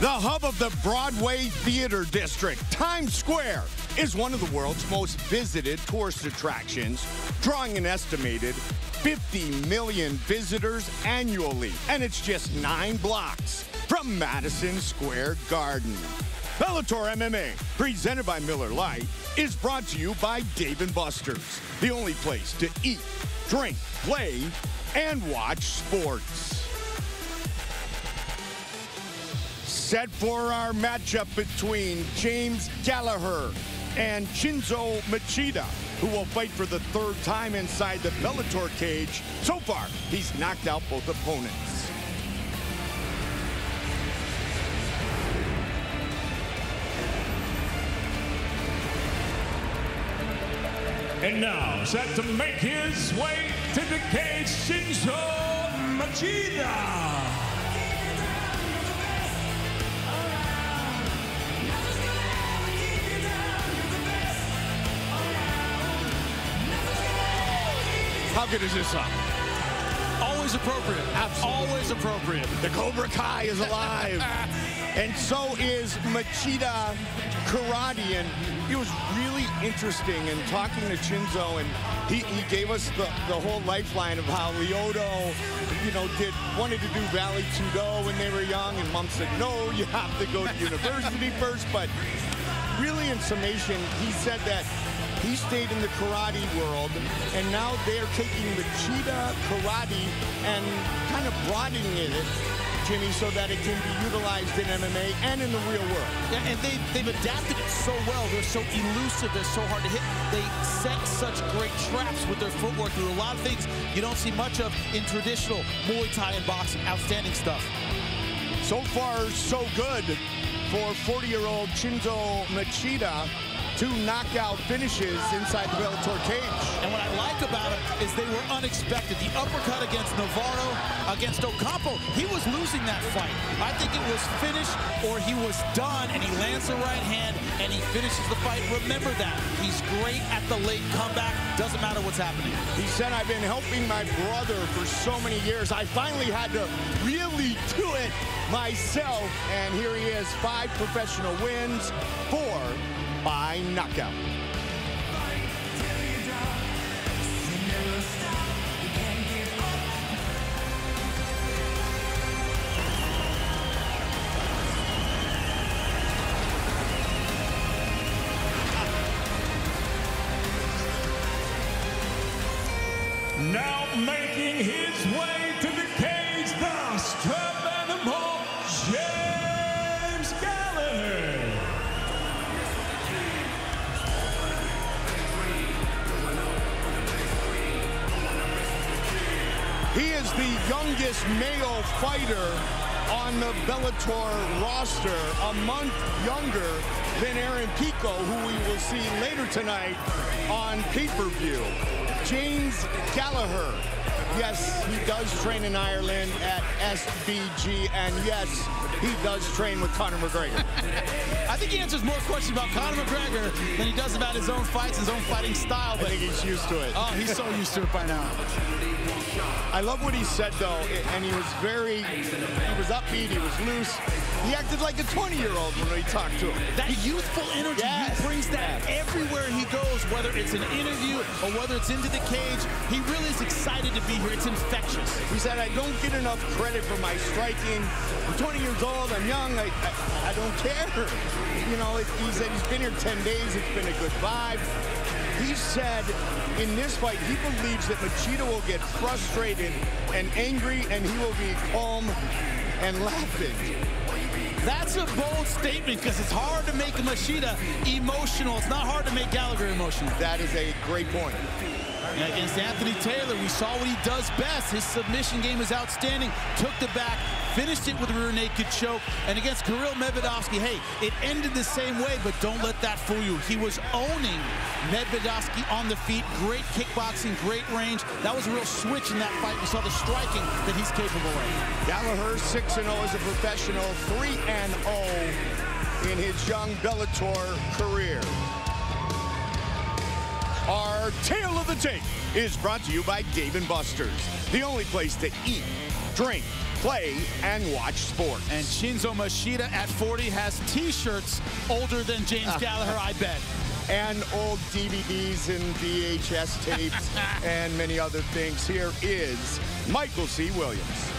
The hub of the Broadway Theater District, Times Square, is one of the world's most visited tourist attractions, drawing an estimated 50 million visitors annually. And it's just 9 blocks from Madison Square Garden. Bellator MMA, presented by Miller Lite, is brought to you by Dave & Buster's, the only place to eat, drink, play, and watch sports. Set for our matchup between James Gallagher and Shinzo Machida, who will fight for the 3rd time inside the Bellator cage. So far, he's knocked out both opponents. And now, set to make his way to the cage, Shinzo Machida. How good is this song? Always appropriate. Absolutely. Always appropriate. The Cobra Kai is alive. And so is Machida Karate. And it was really interesting in talking to Shinzo, and he gave us the whole lifeline of how Lyoto, wanted to do Valley Tudo when they were young, and Mom said, no, you have to go to university first. But really, in summation, he said that he stayed in the karate world, and now they're taking Machida Karate and kind of broadening it, Jimmy, so that it can be utilized in MMA and in the real world. Yeah, and they've adapted it so well. They're so elusive. They're so hard to hit. They set such great traps with their footwork through a lot of things you don't see much of in traditional Muay Thai and boxing. Outstanding stuff. So far, so good for 40-year-old Shinzo Machida. 2 knockout finishes inside the Bellator cage. And what I like about it is they were unexpected. The uppercut against Navarro, against Ocampo, he was losing that fight. I think it was finished or he was done, and he lands the right hand and he finishes the fight. Remember that. He's great at the late comeback. Doesn't matter what's happening. He said, I've been helping my brother for so many years. I finally had to really do it myself. And here he is, 5 professional wins, 4 by knockout. Now making his way to the cage, the strap animal, James Gallagher. He is the youngest male fighter on the Bellator roster, a month younger than Aaron Pico, who we will see later tonight on pay-per-view. James Gallagher, yes, he does train in Ireland at SBG, and yes, he does train with Conor McGregor. I think he answers more questions about Conor McGregor than he does about his own fights, his own fighting style. But I think he's used to it. Oh, he's so used to it by now. I love what he said, though, and he was upbeat, he was loose. He acted like a 20-year-old when we talked to him. That youthful energy, yes. He brings that everywhere he goes, whether it's an interview or whether it's into the cage. He really is excited to be here. It's infectious. He said, I don't get enough credit for my striking. I'm 20 years old, I'm young, I don't care. He said he's been here 10 days, it's been a good vibe. He said in this fight, he believes that Machida will get frustrated and angry, and he will be calm and laughing. That's a bold statement, because it's hard to make Machida emotional. It's not hard to make Gallagher emotional. That is a great point. And against Anthony Taylor, we saw what he does best. His submission game is outstanding. Took the back, finished it with a rear naked choke. And against Kirill Medvedovsky, hey, it ended the same way, but don't let that fool you. He was owning Medvedovsky on the feet. Great kickboxing, great range. That was a real switch in that fight. We saw the striking that he's capable of. Gallagher 6-0 as a professional, 3-0 in his young Bellator career. Our Tale of the Tape is brought to you by Dave & Buster's, the only place to eat, drink, play, and watch sports. And Shinzo Machida at 40 has T-shirts older than James Gallagher, I bet. And old DVDs and VHS tapes and many other things. Here is Michael C. Williams.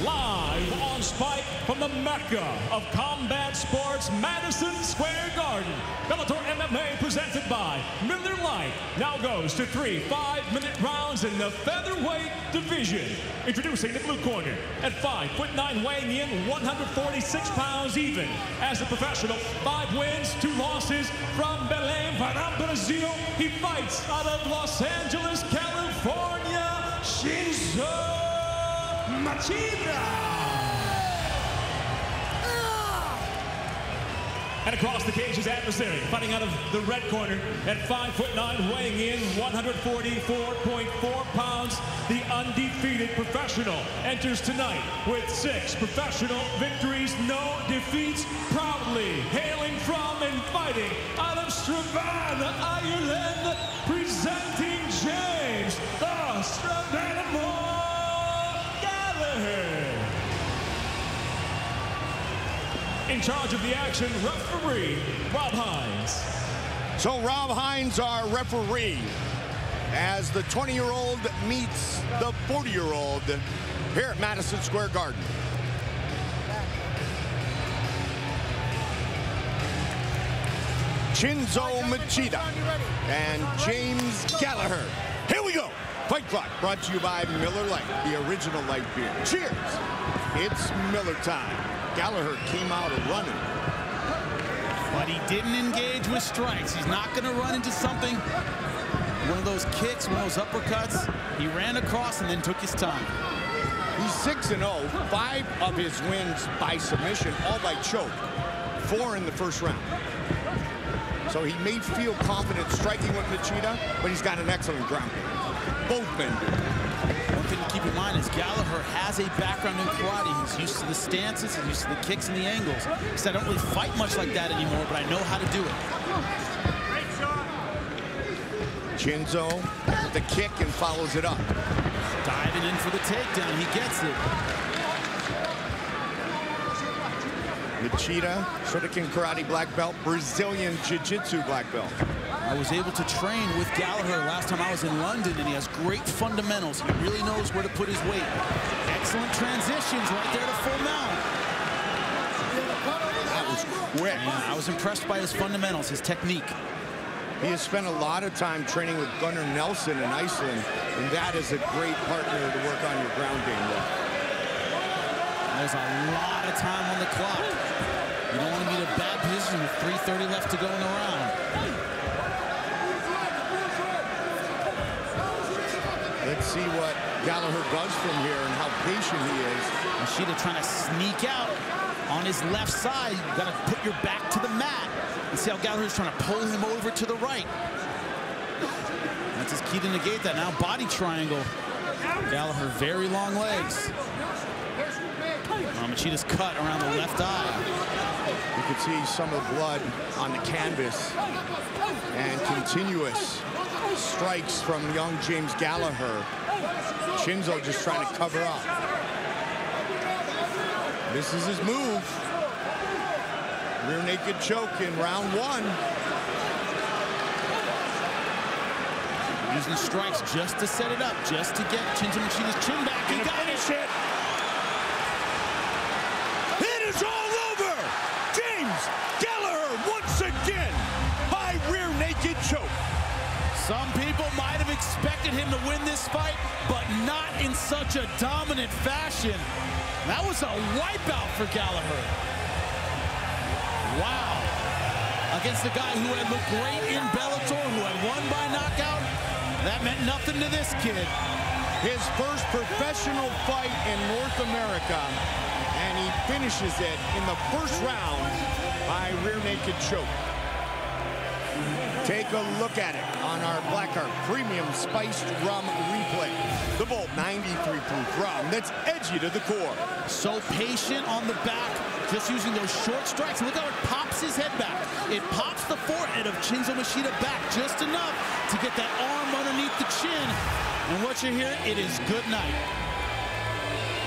Live on Spike from the Mecca of combat sports, Madison Square Garden. Bellator MMA presented by Miller Lite now goes to 3 5-minute rounds in the featherweight division. Introducing the blue corner at 5'9", weighing in 146 pounds even. As a professional, 5 wins, 2 losses from Belém, Brazil. He fights out of Los Angeles, California, Shinzo Machida. And across the cage, his adversary, fighting out of the red corner at 5'9", weighing in 144.4 pounds. The undefeated professional enters tonight with 6 professional victories, no defeats, proudly hailing from and fighting out of Strabane, Ireland, presenting James the Strabane in charge of the action, referee Rob Hines. So Rob Hines, our referee, as the 20-year-old meets the 40-year-old here at Madison Square Garden. Shinzo Machida and James Gallagher. Here we go. Fight Clock brought to you by Miller Lite, the original light beer. Cheers. It's Miller time. Gallagher came out running. But he didn't engage with strikes. He's not going to run into something. One of those kicks, one of those uppercuts. He ran across and then took his time. He's 6-0. 5 of his wins by submission, all by choke. 4 in the first round. So he may feel confident striking with Machida, but he's got an excellent ground game. Both men do. One thing to keep in mind is Gallagher has a background in karate. He's used to the stances, he's used to the kicks and the angles. He said, I don't really fight much like that anymore, but I know how to do it. Shinzo with the kick and follows it up. Diving in for the takedown, he gets it. Machida, Shotokan Karate black belt, Brazilian Jiu-Jitsu black belt. I was able to train with Gallagher last time I was in London, and he has great fundamentals. He really knows where to put his weight. Excellent transitions right there to full mount. That was quick. Yeah, I was impressed by his fundamentals, his technique. He has spent a lot of time training with Gunnar Nelson in Iceland, and that is a great partner to work on your ground game with. There's a lot of time on the clock. You don't want to be in a bad position with 3:30 left to go in the round. Let's see what Gallagher does from here and how patient he is. Machida trying to sneak out on his left side. You got to put your back to the mat. And see how Gallagher's trying to pull him over to the right. That's his key to negate that. Now body triangle. Gallagher, very long legs. Machida's cut around the left eye. You can see some of the blood on the canvas and continuous strikes from young James Gallagher. Shinzo just trying to cover up. This is his move. Rear naked choke in round 1. Using strikes just to set it up, just to get Shinzo Machida's chin back. He got it. It is all over. James Gallagher once again by rear naked choke. Some people might have expected him to win this fight, but not in such a dominant fashion. That was a wipeout for Gallagher. Wow. Against a guy who had looked great in Bellator, who had won by knockout, that meant nothing to this kid. His first professional fight in North America, and he finishes it in the first round by rear naked choke. Take a look at it on our Blackheart Premium Spiced Rum Replay. The Volt 93 proof rum that's edgy to the core. So patient on the back, just using those short strikes. Look how it pops his head back. It pops the forehead of Shinzo Machida back just enough to get that arm underneath the chin. And what you hear, it is good night.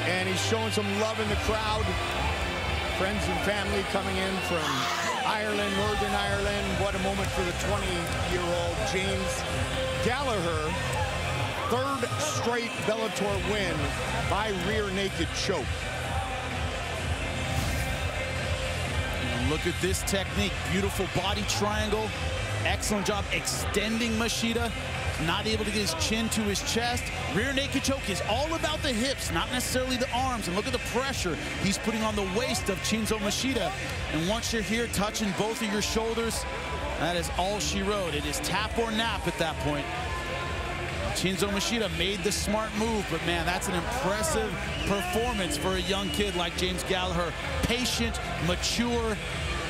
And he's showing some love in the crowd. Friends and family coming in from Ireland, Northern Ireland. What a moment for the 20-year-old James Gallagher. Third straight Bellator win by rear naked choke. Look at this technique. Beautiful body triangle. Excellent job extending Machida. Not able to get his chin to his chest. Rear naked choke is all about the hips, not necessarily the arms. And look at the pressure he's putting on the waist of Chinzo Machida. And once you're here touching both of your shoulders, that is all she wrote. It is tap or nap at that point. Chinzo Machida made the smart move, but man, that's an impressive performance for a young kid like James Gallagher. Patient, mature,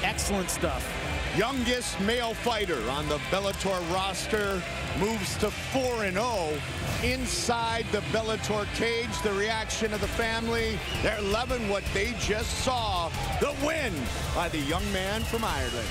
excellent stuff. Youngest male fighter on the Bellator roster moves to 4-0 inside the Bellator cage. The reaction of the family, they're loving what they just saw. The win by the young man from Ireland.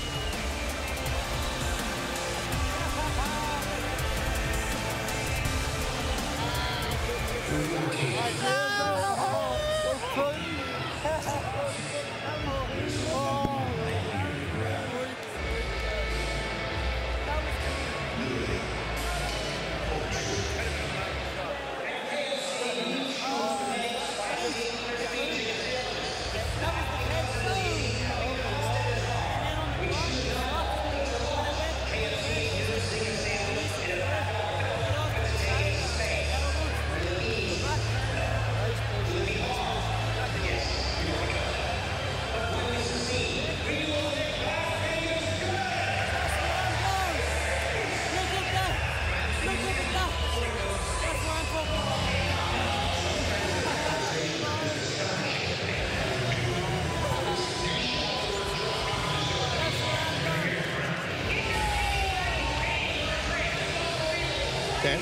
Okay.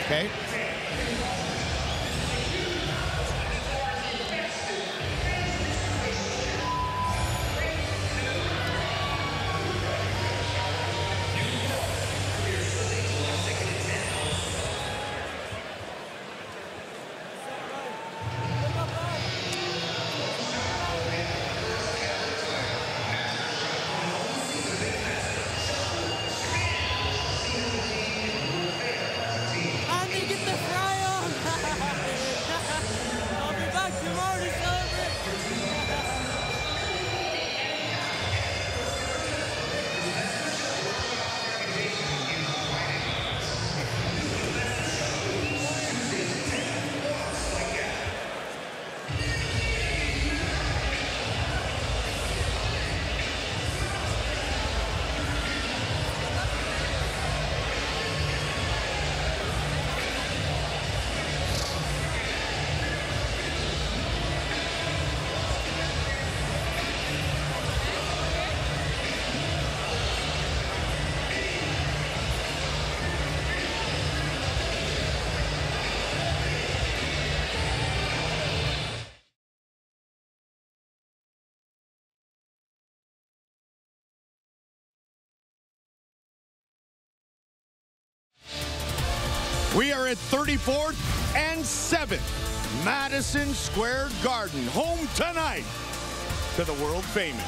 Okay. We are at 34th and 7th, Madison Square Garden, home tonight to the world-famous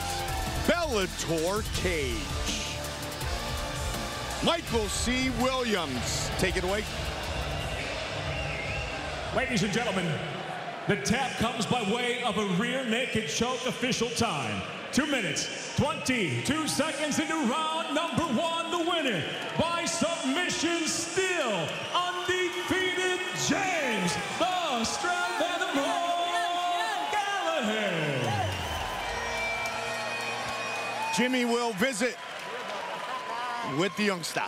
Bellator cage. Michael C. Williams, take it away. Ladies and gentlemen, the tap comes by way of a rear naked choke. Official time, 2 minutes, 22 seconds into round number 1. The winner by submission, still undefeated, James the Strap Animal Gallagher. Jimmy will visit with the youngster.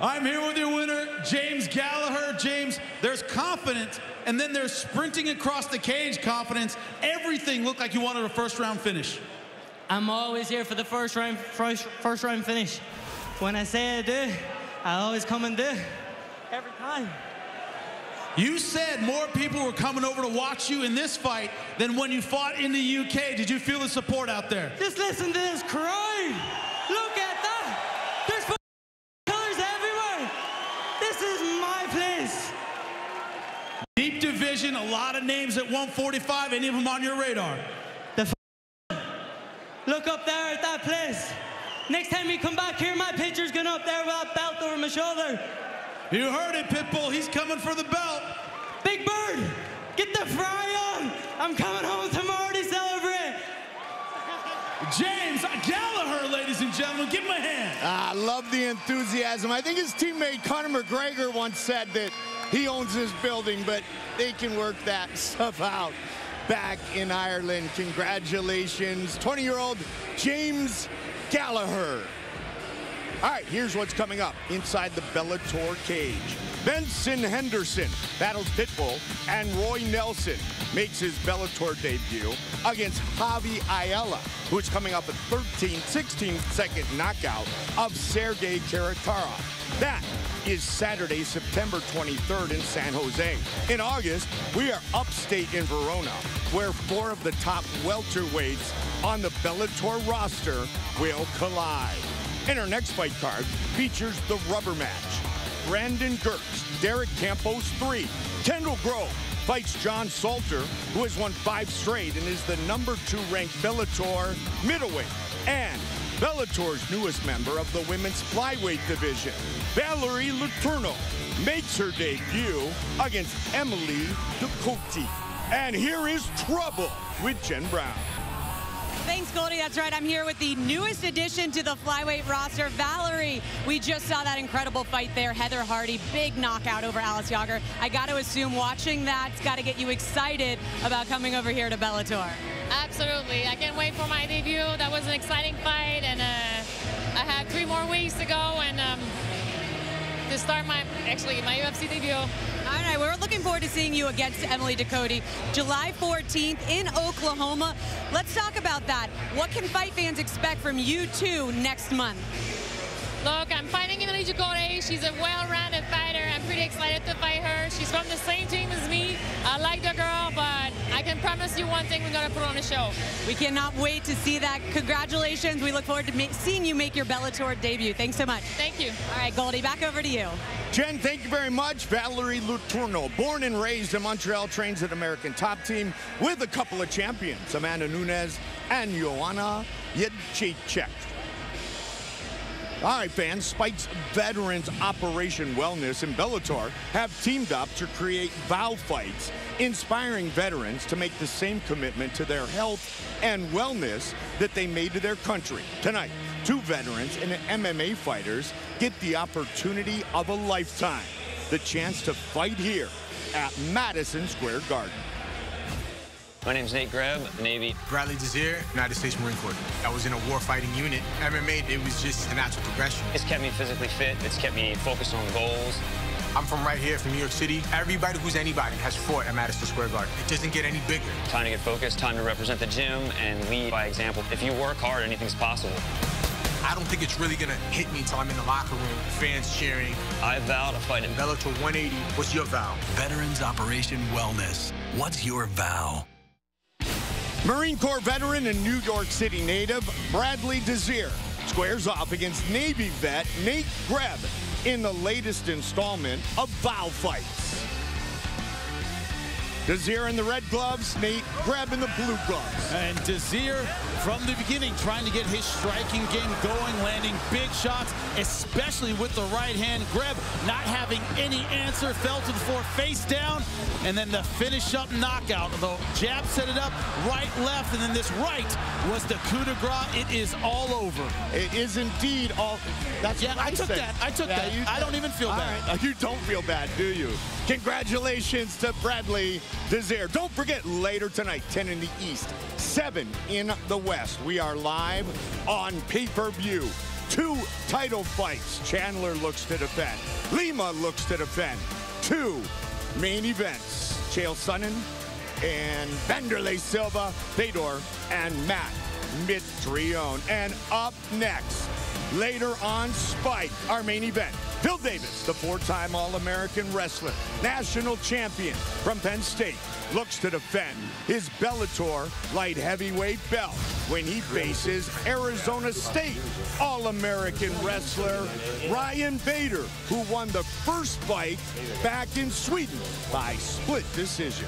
I'm here with your winner, James Gallagher. James, there's confidence, and then there's sprinting across the cage confidence. Everything looked like you wanted a first-round finish. I'm always here for the first round finish. When I say I do, I always come and do. Every time. You said more people were coming over to watch you in this fight than when you fought in the UK. Did you feel the support out there? Just listen to this crowd. Look at that. There's colors everywhere. This is my place. a lot of names at 145. Any of them on your radar? Look up there at that place. Next time you come back here, my picture's going up there with that belt over my shoulder. You heard it, Pitbull. He's coming for the belt. Big Bird, get the fry on. I'm coming home tomorrow to celebrate. James Gallagher, ladies and gentlemen, give him a hand. I love the enthusiasm. I think his teammate Conor McGregor once said that he owns this building, but they can work that stuff out back in Ireland. Congratulations, 20-year-old James Gallagher. All right, here's what's coming up inside the Bellator cage. Benson Henderson battles Pitbull, and Roy Nelson makes his Bellator debut against Javi Ayala, who is coming up a 16-second knockout of Sergey Karatarov. That is Saturday, September 23rd in San Jose. In August, we are upstate in Verona, where 4 of the top welterweights on the Bellator roster will collide. And our next fight card features the rubber match. Brandon Gertz, Derek Campos 3. Kendall Grove fights John Salter, who has won 5 straight and is the #2 ranked Bellator middleweight. And Bellator's newest member of the women's flyweight division, Valerie Letourneau, makes her debut against Emily Ducote. And here is trouble with Jen Brown. Thanks, Goldie. That's right. I'm here with the newest addition to the flyweight roster, Valerie. We just saw that incredible fight there. Heather Hardy, big knockout over Alice Yauger. I got to assume watching that's got to get you excited about coming over here to Bellator. Absolutely. I can't wait for my debut. That was an exciting fight, and I had 3 more weeks to go and to start my UFC debut. All right, we're looking forward to seeing you against Emily Ducote, July 14th in Oklahoma. Let's talk about that. What can fight fans expect from you two next month? Look, I'm fighting Emily Ducote. She's a well-rounded fighter. I'm pretty excited to fight her. She's from the same team as me. I like the girl, but I can promise you one thing, we're going to put on a show. We cannot wait to see that. Congratulations. We look forward to seeing you make your Bellator debut. Thanks so much. Thank you. All right, Goldie, back over to you. Jen, thank you very much. Valerie Letourneau, born and raised in Montreal, trains at American Top Team with a couple of champions, Amanda Nunes and Joanna Jedrzejczyk. All right, fans, Spike's Veterans Operation Wellness and Bellator have teamed up to create VOW fights, inspiring veterans to make the same commitment to their health and wellness that they made to their country. Tonight, 2 veterans and MMA fighters get the opportunity of a lifetime, the chance to fight here at Madison Square Garden. My name's Nate Greb, Navy. Bradley Desir, United States Marine Corps. I was in a war-fighting unit. MMA, it was just a natural progression. It's kept me physically fit. It's kept me focused on goals. I'm from right here, from New York City. Everybody who's anybody has fought at Madison Square Garden. It doesn't get any bigger. Time to get focused, time to represent the gym and lead by example. If you work hard, anything's possible. I don't think it's really gonna hit me until I'm in the locker room, fans cheering. I vow to fight in Bellator 180. What's your vow? Veterans Operation Wellness. What's your vow? Marine Corps veteran and New York City native Bradley Desir squares off against Navy vet Nate Greb in the latest installment of VOW Fights. Desir in the red gloves, Nate Greb in the blue gloves. And Desir, from the beginning, trying to get his striking game going, landing big shots, especially with the right hand. Greb not having any answer, fell to the floor face down, and then the finish-up knockout. The jab set it up, right, left, and then this right was the coup de grace. It is all over. It is indeed all. That's yeah, I took that. I took that. I don't even feel bad. Right. You don't feel bad, do you? Congratulations to Bradley Desir. Don't forget, later tonight, 10 in the East, 7 in the West. We are live on pay-per-view. 2 title fights. Chandler looks to defend. Lima looks to defend. 2 main events. Chael Sonnen and Vanderlei Silva, Fedor, and Matt Mitrione. And up next, later on Spike, our main event Phil Davis, the four-time All-American wrestler, national champion from Penn State, looks to defend his Bellator light heavyweight belt when he faces Arizona State All-American wrestler Ryan Bader, who won the first fight back in Sweden by split decision.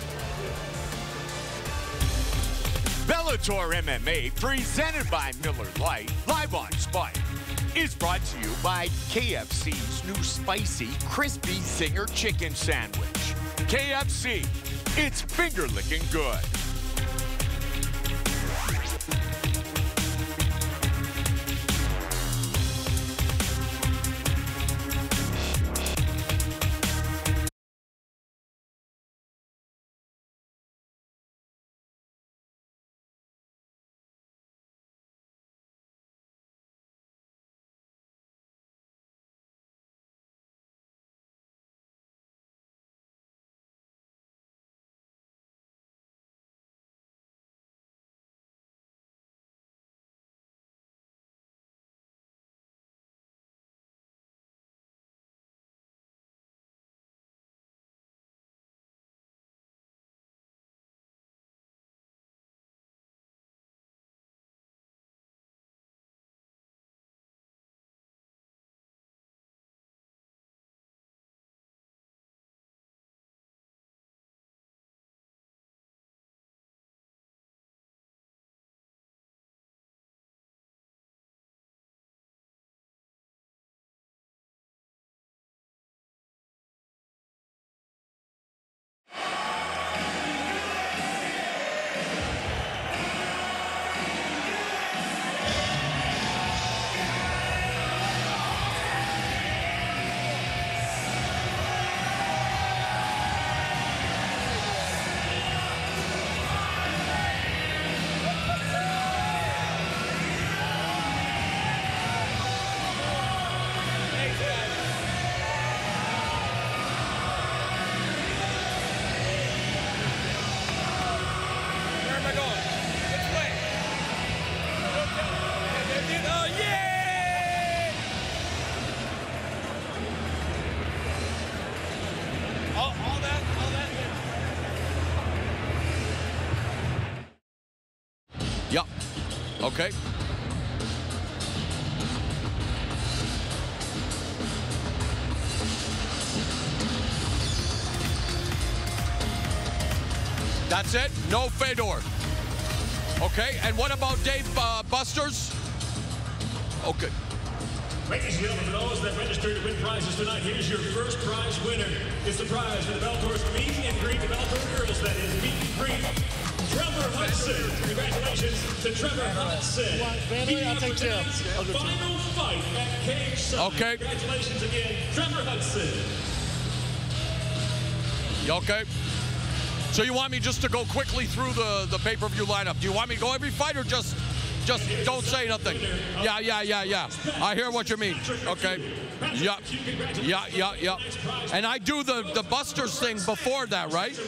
Bellator MMA, presented by Miller Lite, live on Spike, is brought to you by KFC's new spicy, crispy Zinger chicken sandwich. KFC, it's finger-licking good. Yep. Okay. That's it? No Fedor. Okay, and what about Dave Busters? Okay. Ladies and gentlemen, for those that registered to win prizes tonight, here's your first prize winner. It's the prize for the Bellator's meet and greet, the Bellator girls, that is meet and greet. Trevor Hudson. Congratulations to Trevor Hudson. I'll take Tim. Final fight at Cage Summit. Okay. Congratulations again, Trevor Hudson. Okay. So you want me just to go quickly through the pay-per-view lineup? Do you want me to go every fight or just don't say nothing? Yeah. I hear what you mean. Okay. Yeah. And I do the Busters thing before that, right?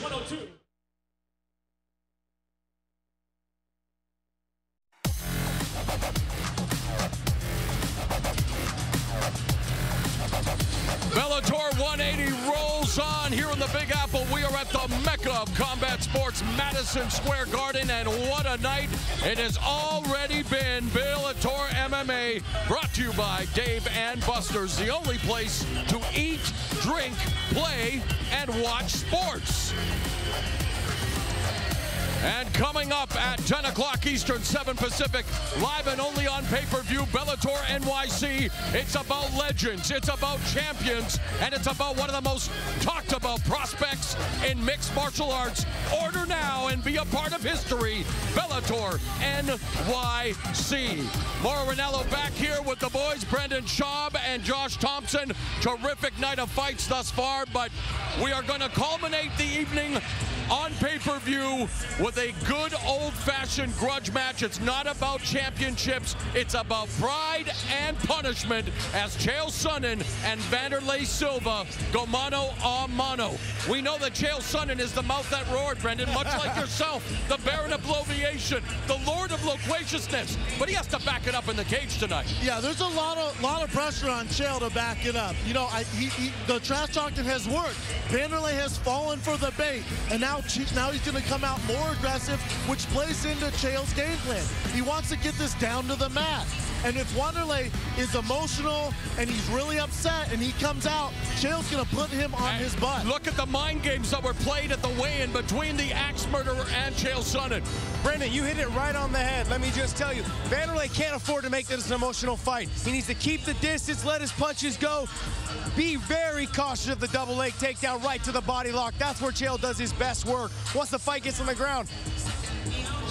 Bellator 180 rolls on here in the Big Apple. We are at the Mecca of combat sports, Madison Square Garden, and what a night it has already been. Bellator MMA, brought to you by Dave and Buster's, the only place to eat, drink, play, and watch sports. And coming up at 10 o'clock Eastern, 7 Pacific, live and only on pay-per-view, Bellator NYC. It's about legends, it's about champions, and it's about one of the most talked about prospects in mixed martial arts. Order now and be a part of history. Bellator NYC. Mauro Ranallo back here with the boys, Brendan Schaub and Josh Thompson. Terrific night of fights thus far, but we are going to culminate the evening on pay-per-view with a good old-fashioned grudge match. It's not about championships. It's about pride and punishment as Chael Sonnen and Wanderlei Silva go mano a mano. We know that Chael Sonnen is the mouth that roared, Brendan, much like yourself, the Baron of Bloviation, the Lord of Loquaciousness. But he has to back it up in the cage tonight. Yeah, there's a lot of pressure on Chael to back it up. You know, the trash talking has worked. Wanderlei has fallen for the bait, and now he's going to come out more aggressive, which plays into Chael's game plan. He wants to get this down to the mat. And if Wanderlei is emotional and he's really upset and he comes out, Chael's going to put him on his butt. Look at the mind games that were played at the weigh-in between the axe murderer and Chael Sonnen. Brendan, you hit it right on the head. Let me just tell you, Wanderlei can't afford to make this an emotional fight. He needs to keep the distance, let his punches go. Be very cautious of the double leg takedown right to the body lock. That's where Chael does his best work. Once the fight gets on the ground,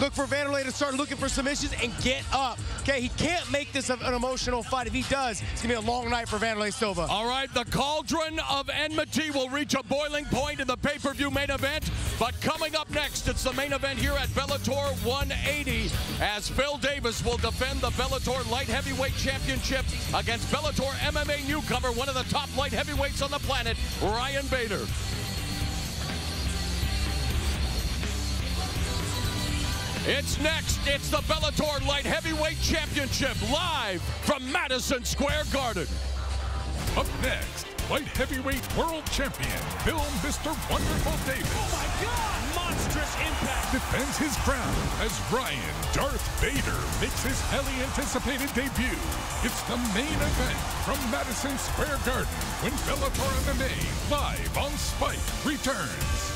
look for Wanderlei to start looking for submissions and get up. Okay, he can't make this an emotional fight. If he does, it's gonna be a long night for Wanderlei Silva. All right, the cauldron of enmity will reach a boiling point in the pay-per-view main event. But coming up next, it's the main event here at Bellator 180 as Phil Davis will defend the Bellator Light Heavyweight Championship against Bellator MMA newcomer, one of the top light heavyweights on the planet, Ryan Bader. It's next. It's the Bellator Light Heavyweight Championship live from Madison Square Garden. Up next, Light Heavyweight World Champion, Bill Mr. Wonderful Davis. Oh my God! Monstrous impact! Defends his crown as Ryan Darth Bader makes his highly anticipated debut. It's the main event from Madison Square Garden when Bellator MMA live on Spike returns.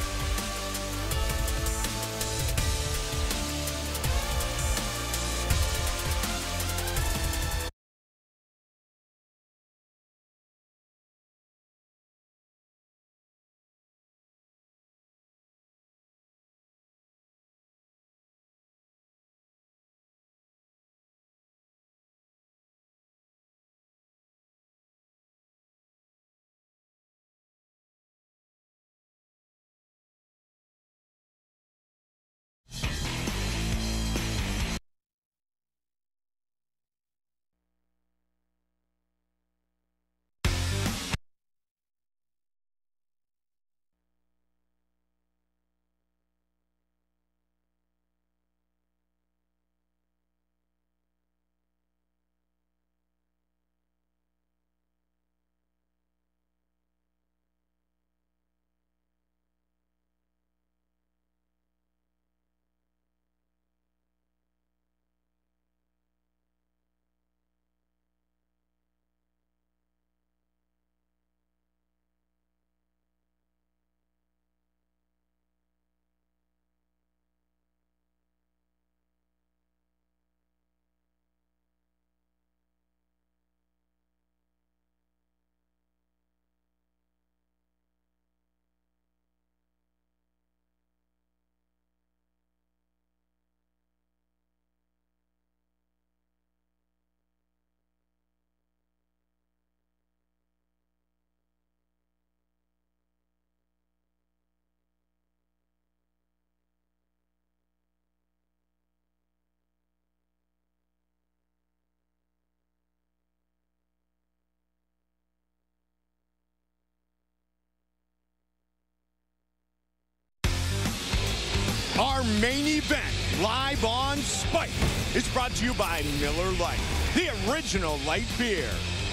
Our main event, live on Spike, is brought to you by Miller Lite, the original light beer.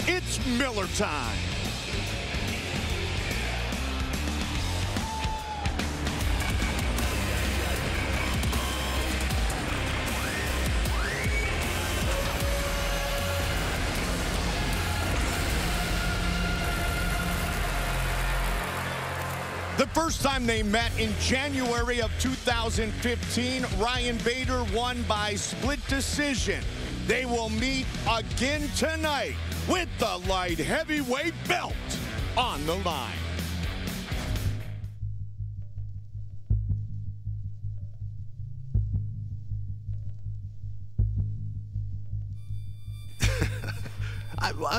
It's Miller time. The first time they met in January of 2015, Ryan Bader won by split decision. They will meet again tonight with the light heavyweight belt on the line.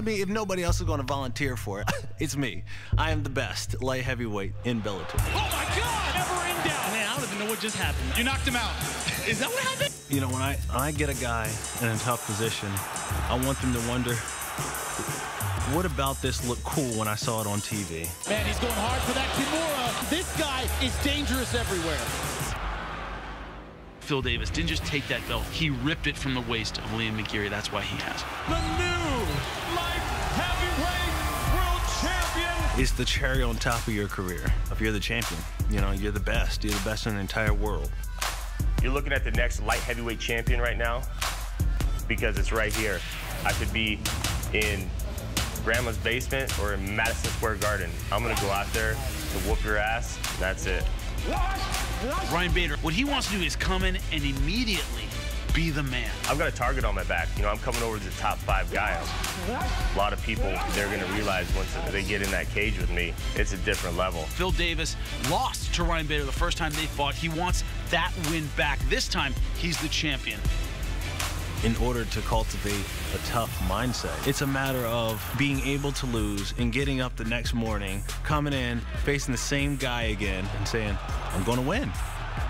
I mean, if nobody else is going to volunteer for it, it's me. I am the best light heavyweight in Bellator. Oh my God! Never in down. Man, I don't even know what just happened. You knocked him out. Is that what happened? You know, when I get a guy in a tough position, I want them to wonder, what about this looked cool when I saw it on TV? Man, he's going hard for that Kimura. This guy is dangerous everywhere. Phil Davis didn't just take that belt, he ripped it from the waist of Liam McGeary. That's why he has it. The new light heavyweight world champion. It's the cherry on top of your career. If you're the champion, you know, you're the best. You're the best in the entire world. You're looking at the next light heavyweight champion right now because it's right here. I could be in grandma's basement or in Madison Square Garden. I'm gonna go out there to whoop your ass, and that's it. Ryan Bader, what he wants to do is come in and immediately be the man. I've got a target on my back. You know, I'm coming over to the top 5 guys. A lot of people, they're gonna realize once they get in that cage with me, it's a different level. Phil Davis lost to Ryan Bader the first time they fought. He wants that win back. This time, he's the champion. In order to cultivate a tough mindset, it's a matter of being able to lose and getting up the next morning, coming in, facing the same guy again and saying, I'm gonna win.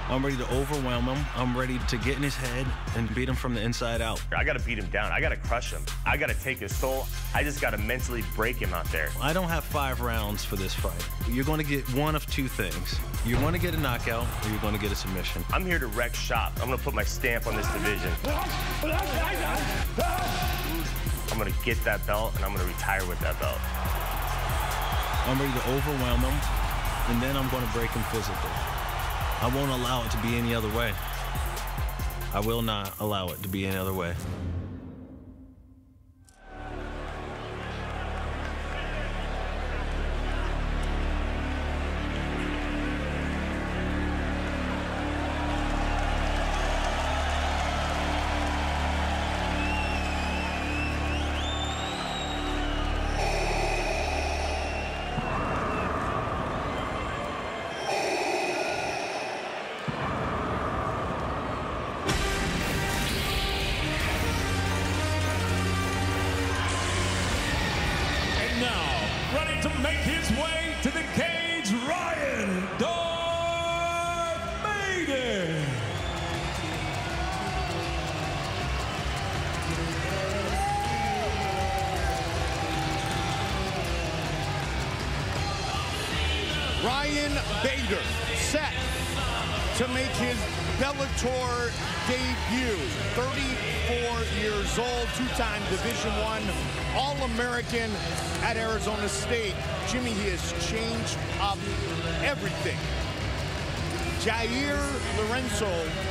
I'm ready to overwhelm him. I'm ready to get in his head and beat him from the inside out. I gotta beat him down. I gotta crush him. I gotta take his soul. I just gotta mentally break him out there. I don't have 5 rounds for this fight. You're gonna get one of 2 things. You're gonna get a knockout or you're gonna get a submission. I'm here to wreck shop. I'm gonna put my stamp on this division. I'm gonna get that belt and I'm gonna retire with that belt. I'm ready to overwhelm him and then I'm gonna break him physically. I won't allow it to be any other way. I will not allow it to be any other way. Ready to make his way to the cage, Ryan Darth Bader. Ryan Bader set to make his Bellator debut. 34 years old, 2-time Division I All-American at Arizona State. Jimmy, he has changed up everything. Jair Lorenzo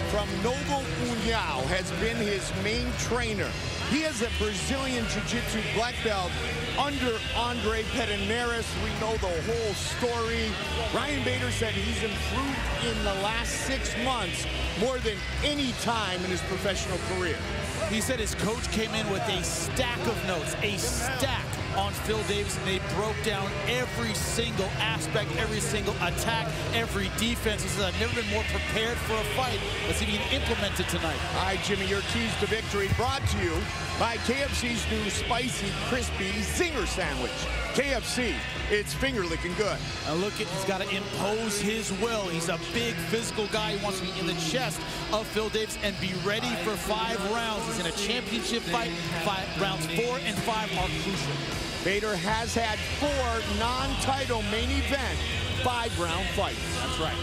from Novo União has been his main trainer. He is a Brazilian Jiu-Jitsu black belt under Andre Pederneiras. We know the whole story. Ryan Bader said he's improved in the last 6 months more than any time in his professional career. He said his coach came in with a stack of notes, a stack on Phil Davis, and they broke down every single aspect, every single attack, every defense. He said, I've never been more prepared for a fight. Let's see if he can implement it tonight. All right, Jimmy, your keys to victory brought to you by KFC's new Spicy Crispy Zinger Sandwich. KFC, it's finger-licking good. Look, he's got to impose his will. He's a big physical guy. He wants to be in the chest of Phil Davis and be ready for 5 rounds. He's in a championship fight. Rounds 4 and 5 are crucial. Bader has had 4 non-title main event 5-round fights. That's right.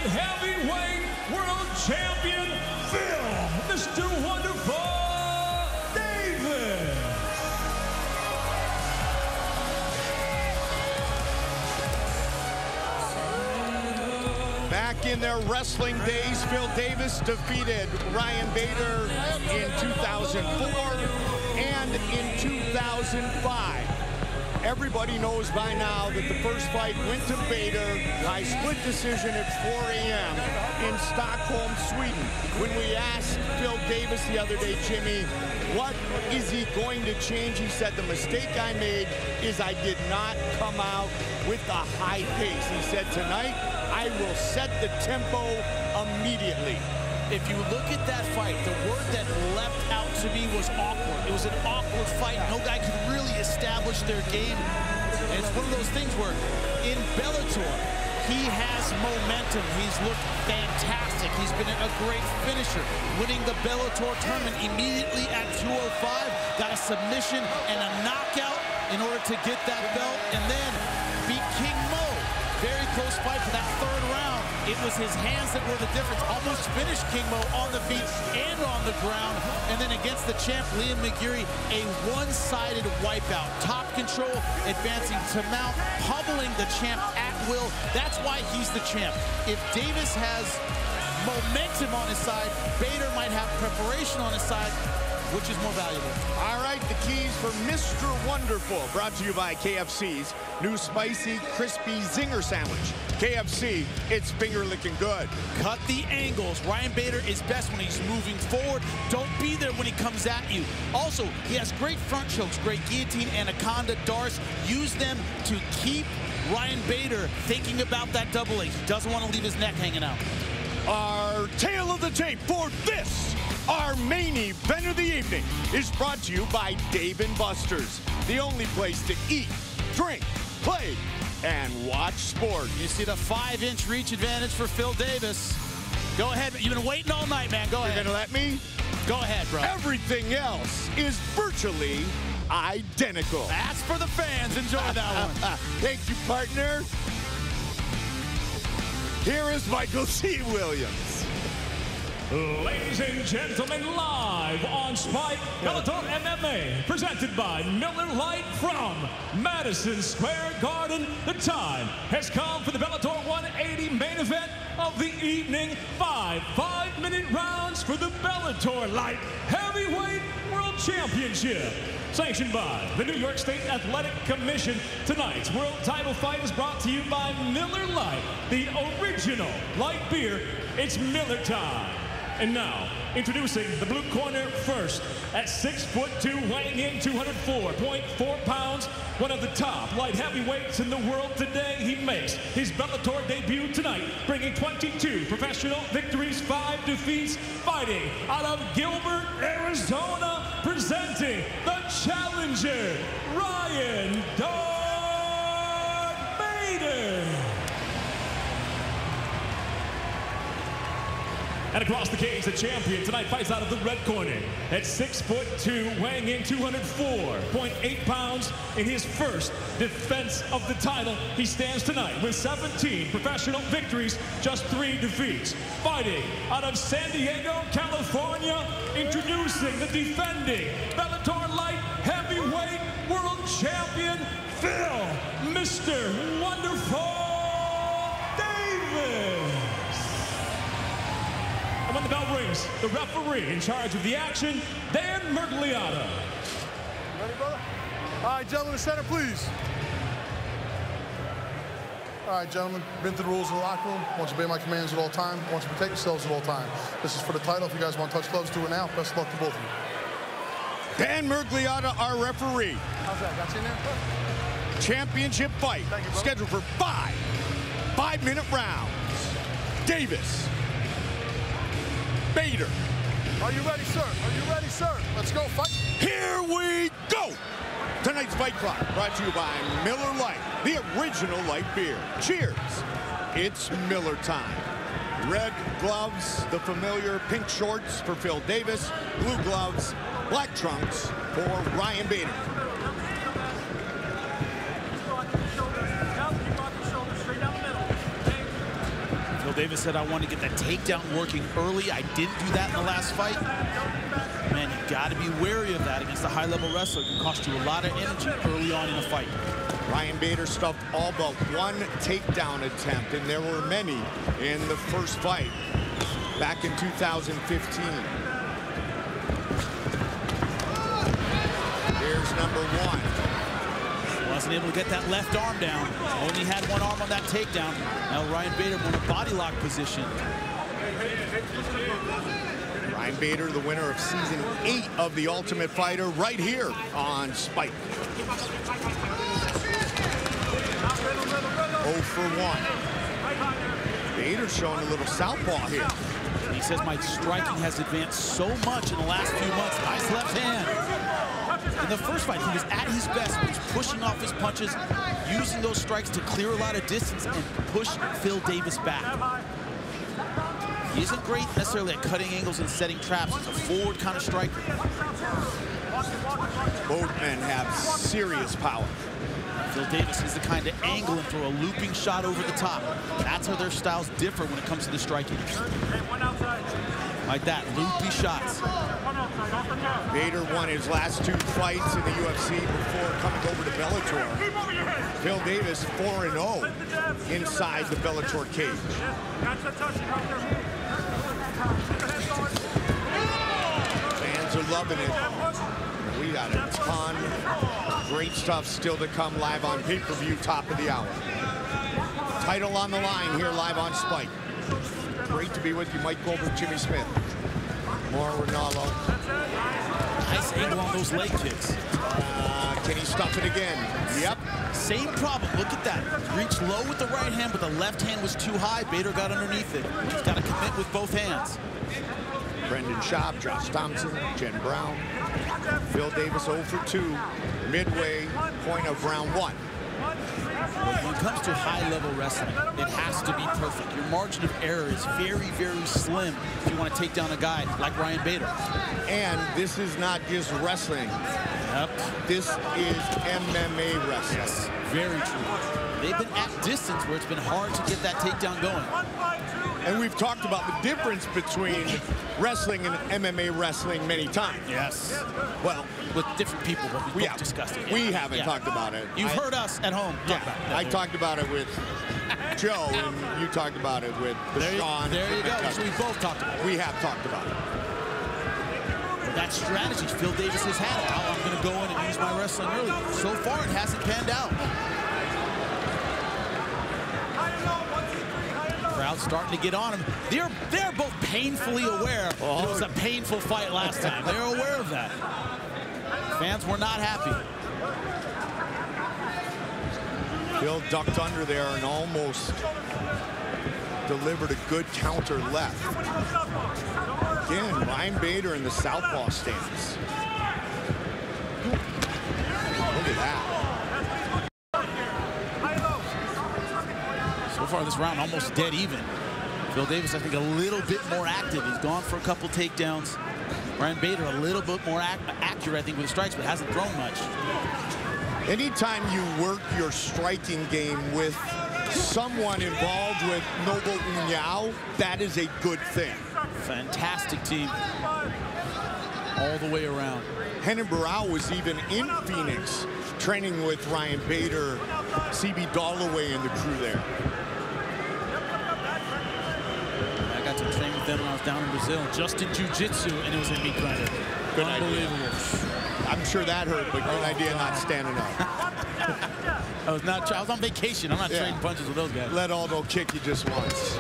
Heavyweight world champion, Phil, Mr. Wonderful Davis. Back in their wrestling days, Phil Davis defeated Ryan Bader in 2004 and in 2005. Everybody knows by now that the first fight went to Bader by split decision at 4 a.m. in Stockholm, Sweden. When we asked Phil Davis the other day, Jimmy, what is he going to change? He said, the mistake I made is I did not come out with a high pace. He said, tonight, I will set the tempo immediately. If you look at that fight, the word that leapt out to me was awkward. It was an awkward fight. No guy could really establish their game. And it's one of those things where in Bellator, he has momentum. He's looked fantastic. He's been a great finisher. Winning the Bellator tournament immediately at 205, got a submission and a knockout in order to get that belt, and then beat King Mo. Very close fight for that third round. It was his hands that were the difference. Almost finished King Mo on the feet and on the ground. And then against the champ, Liam McGeary, a one-sided wipeout. Top control, advancing to mount, pummeling the champ at will. That's why he's the champ. If Davis has momentum on his side, Bader might have preparation on his side. Which is more valuable? All right, the keys for Mr. Wonderful, brought to you by KFC's new spicy, crispy zinger sandwich. KFC, it's finger-licking good. Cut the angles. Ryan Bader is best when he's moving forward. Don't be there when he comes at you. Also, he has great front chokes, great guillotine, anaconda, darts. Use them to keep Ryan Bader thinking about that double A. He doesn't want to leave his neck hanging out. Our tale of the tape for this, our main event of the evening, is brought to you by Dave & Buster's, the only place to eat, drink, play, and watch sport. You see the 5-inch reach advantage for Phil Davis. Go ahead. You've been waiting all night, man. Go ahead. You're going to let me? Go ahead, bro. Everything else is virtually identical. That's for the fans. Enjoy that one. Thank you, partner. Here is Michael C. Williams. Ladies and gentlemen, live on Spike, Bellator MMA, presented by Miller Lite from Madison Square Garden. The time has come for the Bellator 180 main event of the evening. 5-minute rounds for the Bellator Light Heavyweight World Championship. Sanctioned by the New York State Athletic Commission. Tonight's world title fight is brought to you by Miller Lite, the original light beer. It's Miller time. And now, introducing the blue corner first, at 6'2", weighing in 204.4 pounds, one of the top light heavyweights in the world today. He makes his Bellator debut tonight, bringing 22 professional victories, 5 defeats, fighting out of Gilbert, Arizona, presenting the challenger, Ryan "Dog" Bader. And across the cage, the champion tonight fights out of the red corner at 6'2", weighing in 204.8 pounds. In his first defense of the title, he stands tonight with 17 professional victories, just 3 defeats. Fighting out of San Diego, California, introducing the defending Bellator Light Heavyweight World Champion, Phil, Mr. Wonderful Davis. And when the bell rings, the referee in charge of the action, Dan Mergliata. Ready, brother? All right, gentlemen, center, please. All right, gentlemen, been through the rules in the locker room. I want you to obey my commands at all time. I want you to protect yourselves at all time. This is for the title. If you guys want to touch gloves, do it now. Best of luck to both of you. Dan Mergliata, our referee. How's that? Got you in there? Championship fight, scheduled for 5-minute rounds. Davis. Bader. Are you ready, sir? Are you ready, sir? Let's go, fight. Here we go. Tonight's fight clock brought to you by Miller Lite, the original light beer. Cheers. It's Miller time. Red gloves, the familiar pink shorts for Phil Davis, blue gloves, black trunks for Ryan Bader. Davis said, I want to get that takedown working early. I didn't do that in the last fight. Man, you got to be wary of that against a high-level wrestler. It can cost you a lot of energy early on in a fight. Ryan Bader stuffed all but one takedown attempt, and there were many in the first fight back in 2015. Here's number one. Wasn't able to get that left arm down. Only had one arm on that takedown. Now Ryan Bader in a body lock position. Ryan Bader, the winner of Season 8 of The Ultimate Fighter, right here on Spike. 0 for 1. Bader showing a little southpaw here. He says my striking has advanced so much in the last few months. Nice left hand. In the first fight, he was at his best. He was pushing off his punches, using those strikes to clear a lot of distance and push Phil Davis back. He isn't great necessarily at cutting angles and setting traps. He's a forward kind of striker. Both men have serious power. Phil Davis is the kind to angle and throw a looping shot over the top. That's how their styles differ when it comes to the striking. Like that, loopy shots. Bader won his last 2 fights in the UFC before coming over to Bellator. Phil Davis 4-0 inside the Bellator cage. Fans are loving it. We got a ton of great stuff still to come live on pay-per-view, top of the hour. Title on the line here live on Spike. Great to be with you, Mike Goldberg, Jimmy Smith. More Ronaldo. Nice angle on those leg kicks. Can he stuff it again? Yep. Same problem. Look at that. Reached low with the right hand, but the left hand was too high. Bader got underneath it. He's got to commit with both hands. Brendan Schaub, Josh Thompson, Jen Brown. Phil Davis 0 for 2. Midway point of round 1. When it comes to high-level wrestling, it has to be perfect. Your margin of error is very, very slim if you want to take down a guy like Ryan Bader. And this is not just wrestling. Yep. This is MMA wrestling. Yes, very true. They've been at distance where it's been hard to get that takedown going. And we've talked about the difference between wrestling and MMA wrestling many times. Yes. Well, with different people, but we both discussed it. We haven't talked about it. You've heard us at home talk about it. I talked about it with Joe, and you talked about it with Sean. There you go. So we both talked about it. We have talked about it. But that strategy Phil Davis has had, how I'm going to go in and use my wrestling early. So far, it hasn't panned out. Crowd's starting to get on him. They're both painfully aware that it was a painful fight last time. They're aware of that. Fans were not happy. Phil ducked under there and almost delivered a good counter left. Again, Ryan Bader in the southpaw stance. Look at that. So far this round, almost dead even. Phil Davis, I think, a little bit more active. He's gone for a couple takedowns. Ryan Bader, a little bit more accurate, I think, with the strikes, but hasn't thrown much. Anytime you work your striking game with someone involved with Noble Unyao, that is a good thing. Fantastic team all the way around. Renan Barão was even in Phoenix training with Ryan Bader, CB Dalloway and the crew there. I got to train with them when I was down in Brazil, just in Jiu-Jitsu, and it was a meat grinder. Good Unbelievable. idea. I'm sure that hurt, but good idea not standing up. I was on vacation. I'm not trading punches with those guys. Let Aldo kick you just once.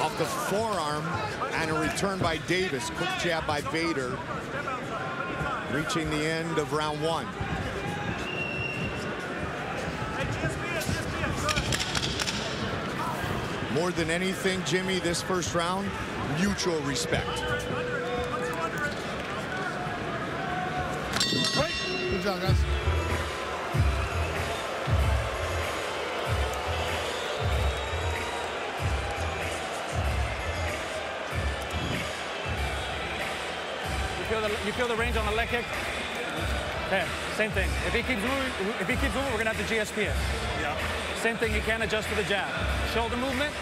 Off the forearm, and a return by Davis. Quick jab by Bader. Reaching the end of round 1. More than anything, Jimmy, this first round, mutual respect. Great. Good job, guys. You feel the range on the leg kick? There, same thing. If he keeps moving, we're gonna have to GSP it. Yeah. Same thing. You can't adjust to the jab. Shoulder movement,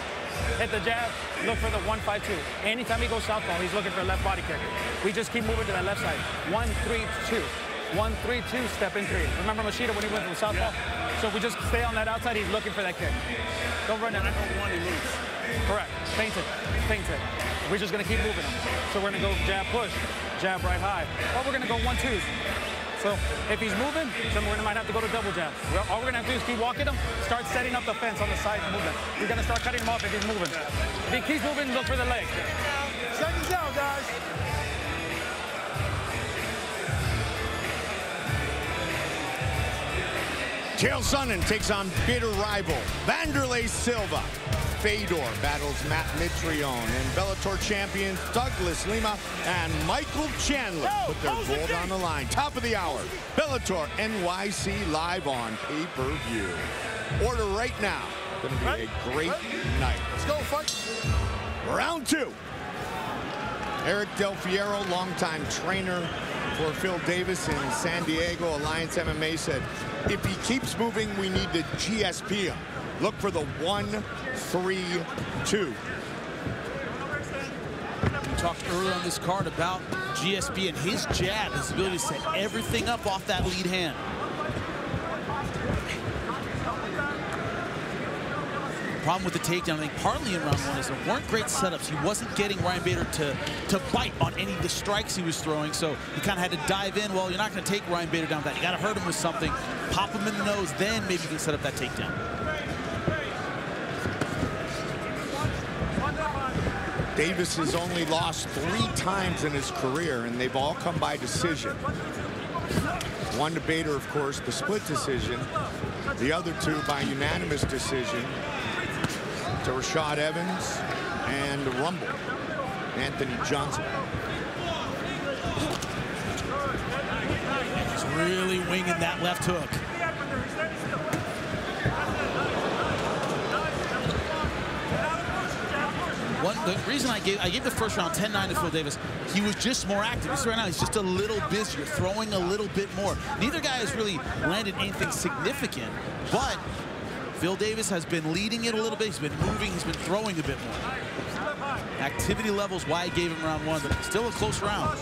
hit the jab, look for the 1-5-2. Anytime he goes southpaw, he's looking for a left body kick. We just keep moving to that left side. 1-3-2. 1-3-2, step in 3. Remember Machida when he went from southpaw? So if we just stay on that outside, he's looking for that kick. Don't run it. Correct. Feint it. Feint it. We're just going to keep moving him. So we're going to go jab, push, jab, right, high. Or we're going to go 1-2s. So if he's moving, then we might have to go to double jab. All we're going to have to do is keep walking him, start setting up the fence on the side movement. We're going to start cutting him off if he's moving. If he keeps moving, look for the leg. Seconds down, guys. Chael Sonnen takes on bitter rival Wanderlei Silva. Fedor battles Matt Mitrione, and Bellator champions Douglas Lima and Michael Chandler put their gold on the line. Top of the hour, Bellator NYC live on pay-per-view. Order right now. Going to be a great night. Let's go, fight. Round 2. Eric Del Fiero, longtime trainer for Phil Davis in San Diego. Alliance MMA said, if he keeps moving, we need to GSP him. Look for the 1-3-2. We talked earlier on this card about GSP and his jab, his ability to set everything up off that lead hand. Problem with the takedown, I think partly in round 1 is there weren't great setups. He wasn't getting Ryan Bader to bite on any of the strikes he was throwing, so he kind of had to dive in. Well, you're not going to take Ryan Bader down with that. You got to hurt him with something, pop him in the nose, then maybe you can set up that takedown. Davis has only lost 3 times in his career, and they've all come by decision. One to Bader, of course, the split decision. The other 2 by unanimous decision to Rashad Evans and Rumble, Anthony Johnson. He's really winging that left hook. The reason I gave the first round 10-9 to Phil Davis, he was just more active. Right now, he's just a little busier, throwing a little bit more. Neither guy has really landed anything significant, but Phil Davis has been leading it a little bit. He's been moving, he's been throwing a bit more. Activity levels why I gave him round 1, but still a close round.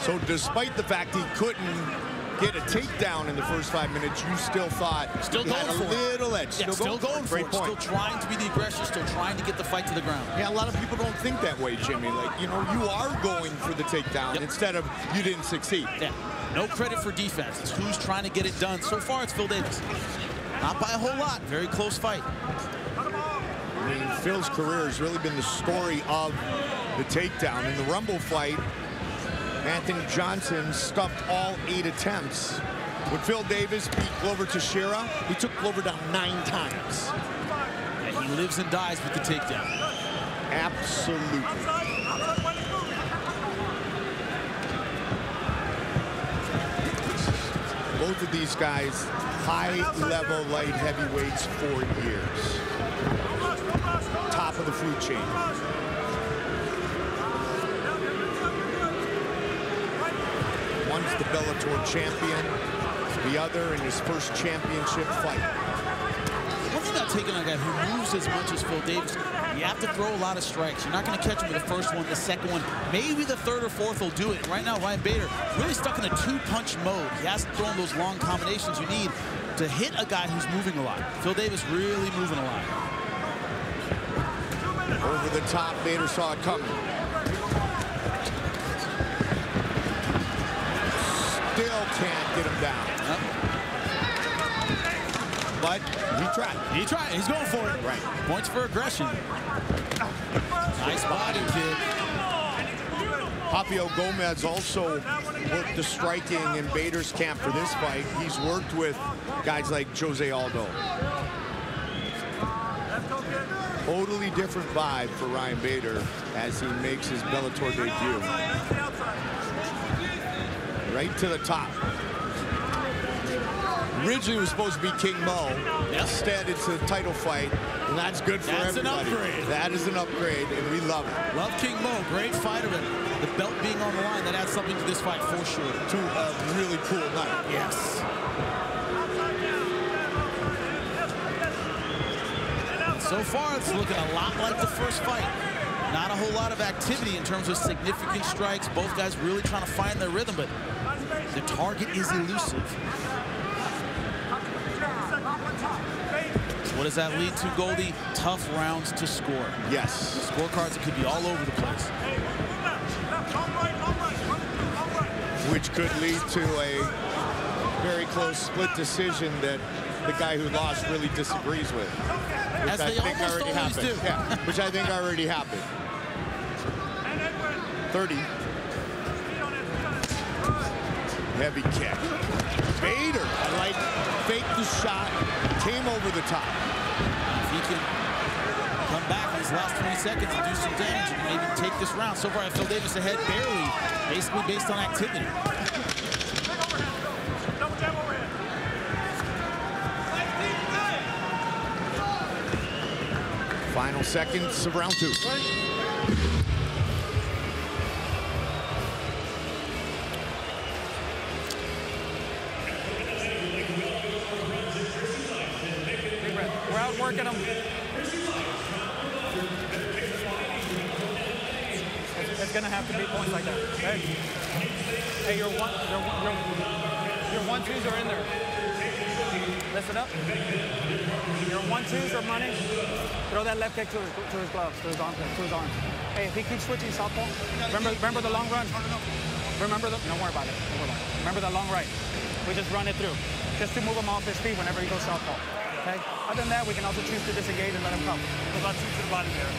So despite the fact he couldn't get a takedown in the first 5 minutes, you still thought still he had a little edge. Yeah, still going for it. Still trying to be the aggressor, still trying to get the fight to the ground. Yeah, a lot of people don't think that way, Jimmy. Like, you know, you are going for the takedown instead of you didn't succeed. Yeah, no credit for defense. It's who's trying to get it done. So far, it's Phil Davis. Not by a whole lot. Very close fight. I mean, Phil's career has really been the story of the takedown. In the Rumble fight, Anthony Johnson stuffed all 8 attempts. When Phil Davis beat Glover Teixeira, he took Glover down 9 times. Yeah, he lives and dies with the takedown. Absolutely. Both of these guys, high-level light heavyweights for years. Top of the food chain. One's the Bellator champion, the other in his first championship fight. One thing about taking on a guy who moves as much as Phil Davis, you have to throw a lot of strikes. You're not going to catch him with the first one, the second one. Maybe the third or fourth will do it. And right now, Ryan Bader really stuck in a 2-punch mode. He hasn't thrown those long combinations you need to hit a guy who's moving a lot. Phil Davis really moving a lot. Over the top, Bader saw it coming. Still can't get him down. But he tried. He tried. He's going for it. Right. Points for aggression. Nice body kick. Papio Gomez also worked the striking in Bader's camp for this fight. He's worked with guys like Jose Aldo. Totally different vibe for Ryan Bader as he makes his Bellator debut. Right to the top. Originally it was supposed to be King Mo. Instead, it's a title fight, and that's good for everybody. That's an upgrade. That is an upgrade, and we love it. Love King Mo. Great fighter. The belt being on the line, that adds something to this fight for sure. To a really cool night. Yes. So far, it's looking a lot like the first fight. Not a whole lot of activity in terms of significant strikes. Both guys really trying to find their rhythm, but the target is elusive. What does that lead to, Goldie? Tough rounds to score. Yes. Scorecards that could be all over the place. Which could lead to a very close split decision that the guy who lost really disagrees with. As they almost always do. Yeah, which I think already happened. 30. Heavy kick. Bader, like, faked the shot, came over the top. If he can come back in his last 20 seconds and do some damage and maybe take this round. So far, Phil Davis ahead barely, basically based on activity. Final seconds of round 2. We're outworking them. It's gonna have to be points like that. Hey, your 1-2s are in there. Listen up. Your 1-2s are money. Throw that left kick to his gloves, to his arm, to his arm. Hey, if he keeps switching southpaw, remember the long run. Remember the. Don't worry about it. Don't worry about it. Remember the long right. We just run it through, just to move him off his feet whenever he goes southpaw. Okay. Other than that, we can also choose to disengage and let him come. What about 2 to the body there?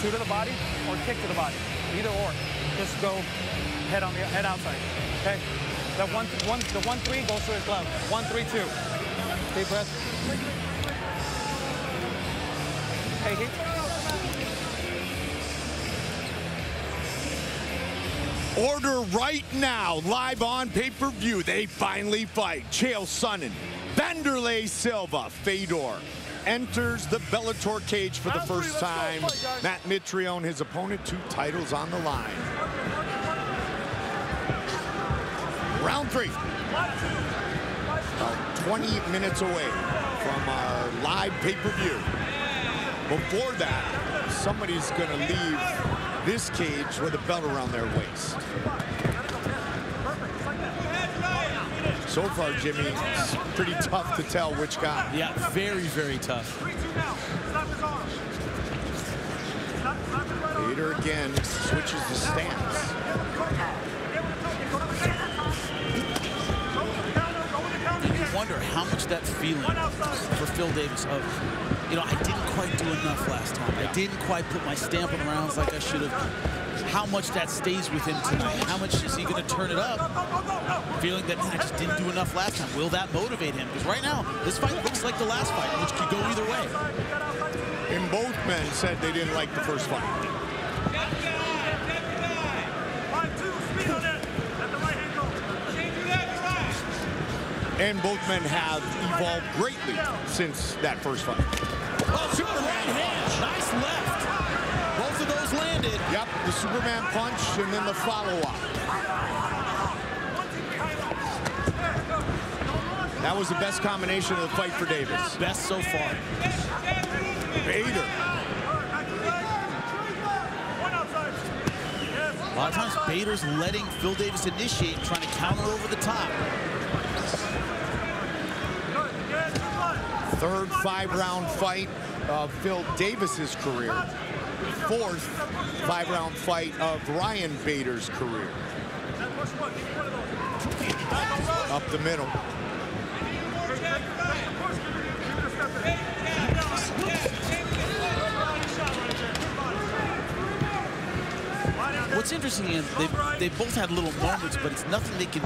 2 to the body or kick to the body. Either or. Just go head outside. Okay. The 1-3 goes to his glove. 1-3-2. Deep breath. Hey, Order right now, live on pay-per-view. They finally fight. Chael Sonnen, Vanderlei Silva, Fedor enters the Bellator cage for the first time. Matt Mitrione, his opponent, 2 titles on the line. Round 3. About 20 minutes away from our live pay-per-view. Before that, somebody's going to leave this cage with a belt around their waist. So far, Jimmy, it's pretty tough to tell which guy. Yeah, very, very tough. Bader again switches the stance. You wonder how much that feeling for Phil Davis of, you know, I didn't quite do enough last time. I didn't quite put my stamp on the rounds like I should have. How much that stays with him tonight? How much is he going to turn it up? Feeling that, man, I just didn't do enough last time. Will that motivate him? Because right now, this fight looks like the last fight, which could go either way. And both men said they didn't like the first fight. And both men have evolved greatly since that first fight. Oh, Superman hand. Nice left. Both of those landed. Yep, the Superman punch and then the follow-up. That was the best combination of the fight for Davis. Best so far. Bader. A lot of times, Bader's letting Phil Davis initiate, trying to counter over the top. Third 5-round fight of Phil Davis's career. Fourth 5-round fight of Ryan Bader's career. Up the middle. What's interesting is they both had little moments, but it's nothing they can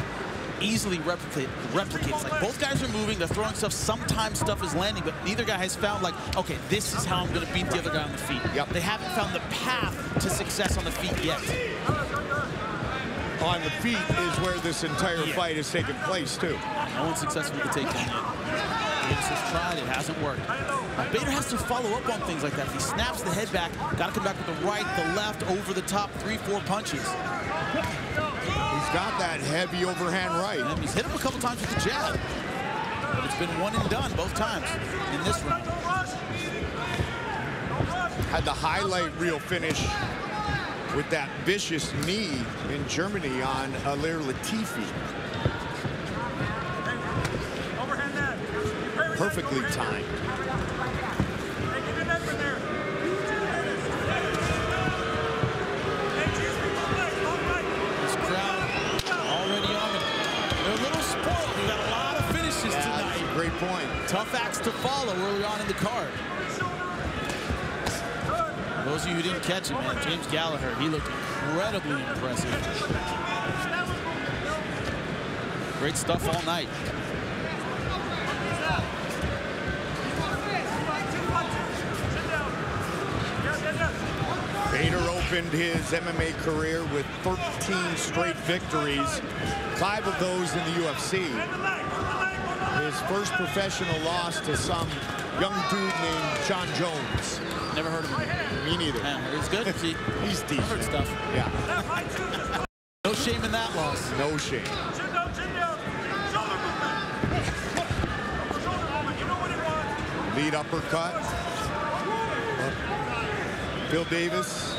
easily replicate. It's like both guys are moving, they're throwing stuff, sometimes stuff is landing, but neither guy has found, like, okay, this is how I'm going to beat the other guy on the feet. Yep. They haven't found the path to success on the feet yet. On the feet is where this entire fight has taken place, too. No one's successful with the takedown yet. Davis has tried, it hasn't worked. Now, Bader has to follow up on things like that. If he snaps the head back, got to come back with the right, the left, over the top, 3-4 punches. He's got that heavy overhand right. And he's hit him a couple times with the jab. But it's been one and done both times in this round. Had the highlight reel finish with that vicious knee in Germany on Alir Latifi. Perfectly timed. finishes tonight. That's a great point. Tough acts to follow early on in the card. For those of you who didn't catch it, man, James Gallagher, he looked incredibly impressive. Great stuff all night. Bader opened his MMA career with 13 straight victories, 5 of those in the UFC. His first professional loss to some young dude named John Jones. Never heard of him. Me neither. Yeah, he's good. He's decent. Heard stuff. Yeah. No shame in that loss. No shame. Lead uppercut. Phil Davis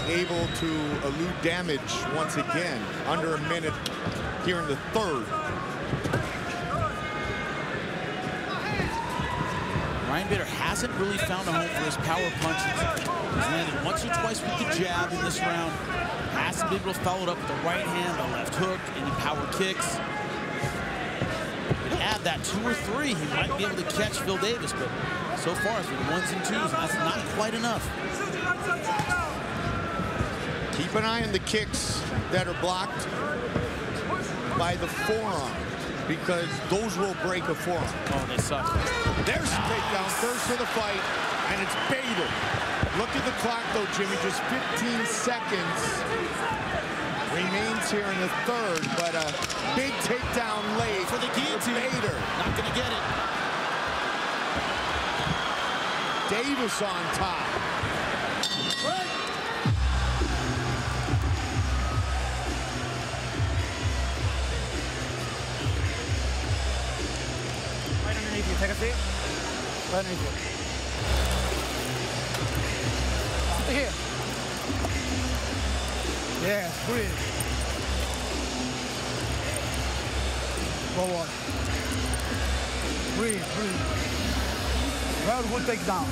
able to elude damage once again. Under a minute here in the third. Ryan Bader hasn't really found a home for his power punches. He's landed once or twice with the jab in this round. Hasn't been able to follow it up with the right hand, the left hook, and the power kicks. Add that 2 or 3, he might be able to catch Phil Davis, but so far it's been 1s and 2s, and that's not quite enough. Keep an eye on the kicks that are blocked by the forearm, because those will break a forearm. Oh, they suck. There's the takedown, first of the fight, and it's Bader. Look at the clock, though, Jimmy. Just 15 seconds remains here in the third, but a big takedown late for the guillotine. Bader. Not going to get it. Davis on top. Right underneath you. Take a seat. Right underneath you. Stay here. Yeah, breathe. Forward. Breathe, breathe. Very good takedown.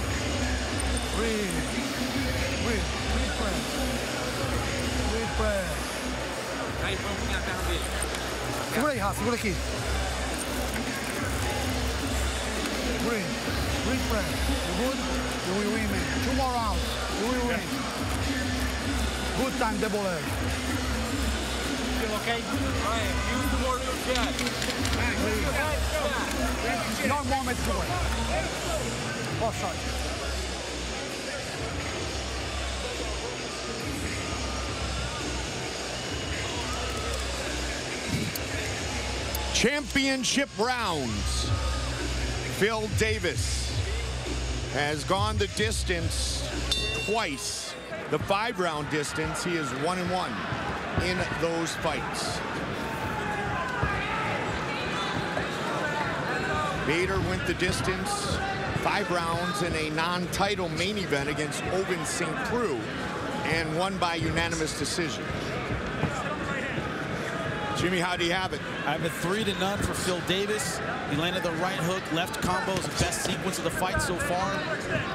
Breathe. Breathe. Breathe breath. Breathe breath. Segura aí, Rafa. Segura aqui. Breathe. Breathe breath. You good? You will win, man. 2 more rounds. You will win. Good time, double leg. Feel okay? Right. Use the more real shot. No moment to wait. Oh, sorry. Championship rounds. Phil Davis has gone the distance twice. The 5-round distance, he is 1-1 in those fights. Bader went the distance, 5 rounds in a non-title main event against Ovince St. Preux, and won by unanimous decision. Jimmy, how do you have it? I have it 3-0 for Phil Davis. He landed the right hook, left combo is the best sequence of the fight so far.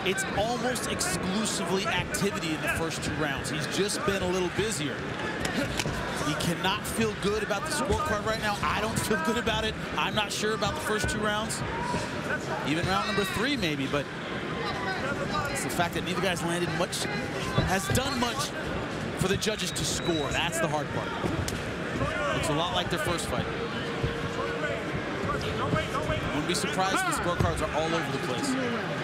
It's almost exclusively activity in the first 2 rounds. He's just been a little busier. He cannot feel good about the scorecard right now. I don't feel good about it. I'm not sure about the first 2 rounds. Even round number 3 maybe, but it's the fact that neither guy's landed much, has done much for the judges to score. That's the hard part. Looks a lot like their first fight. Wouldn't be surprised if the scorecards are all over the place. You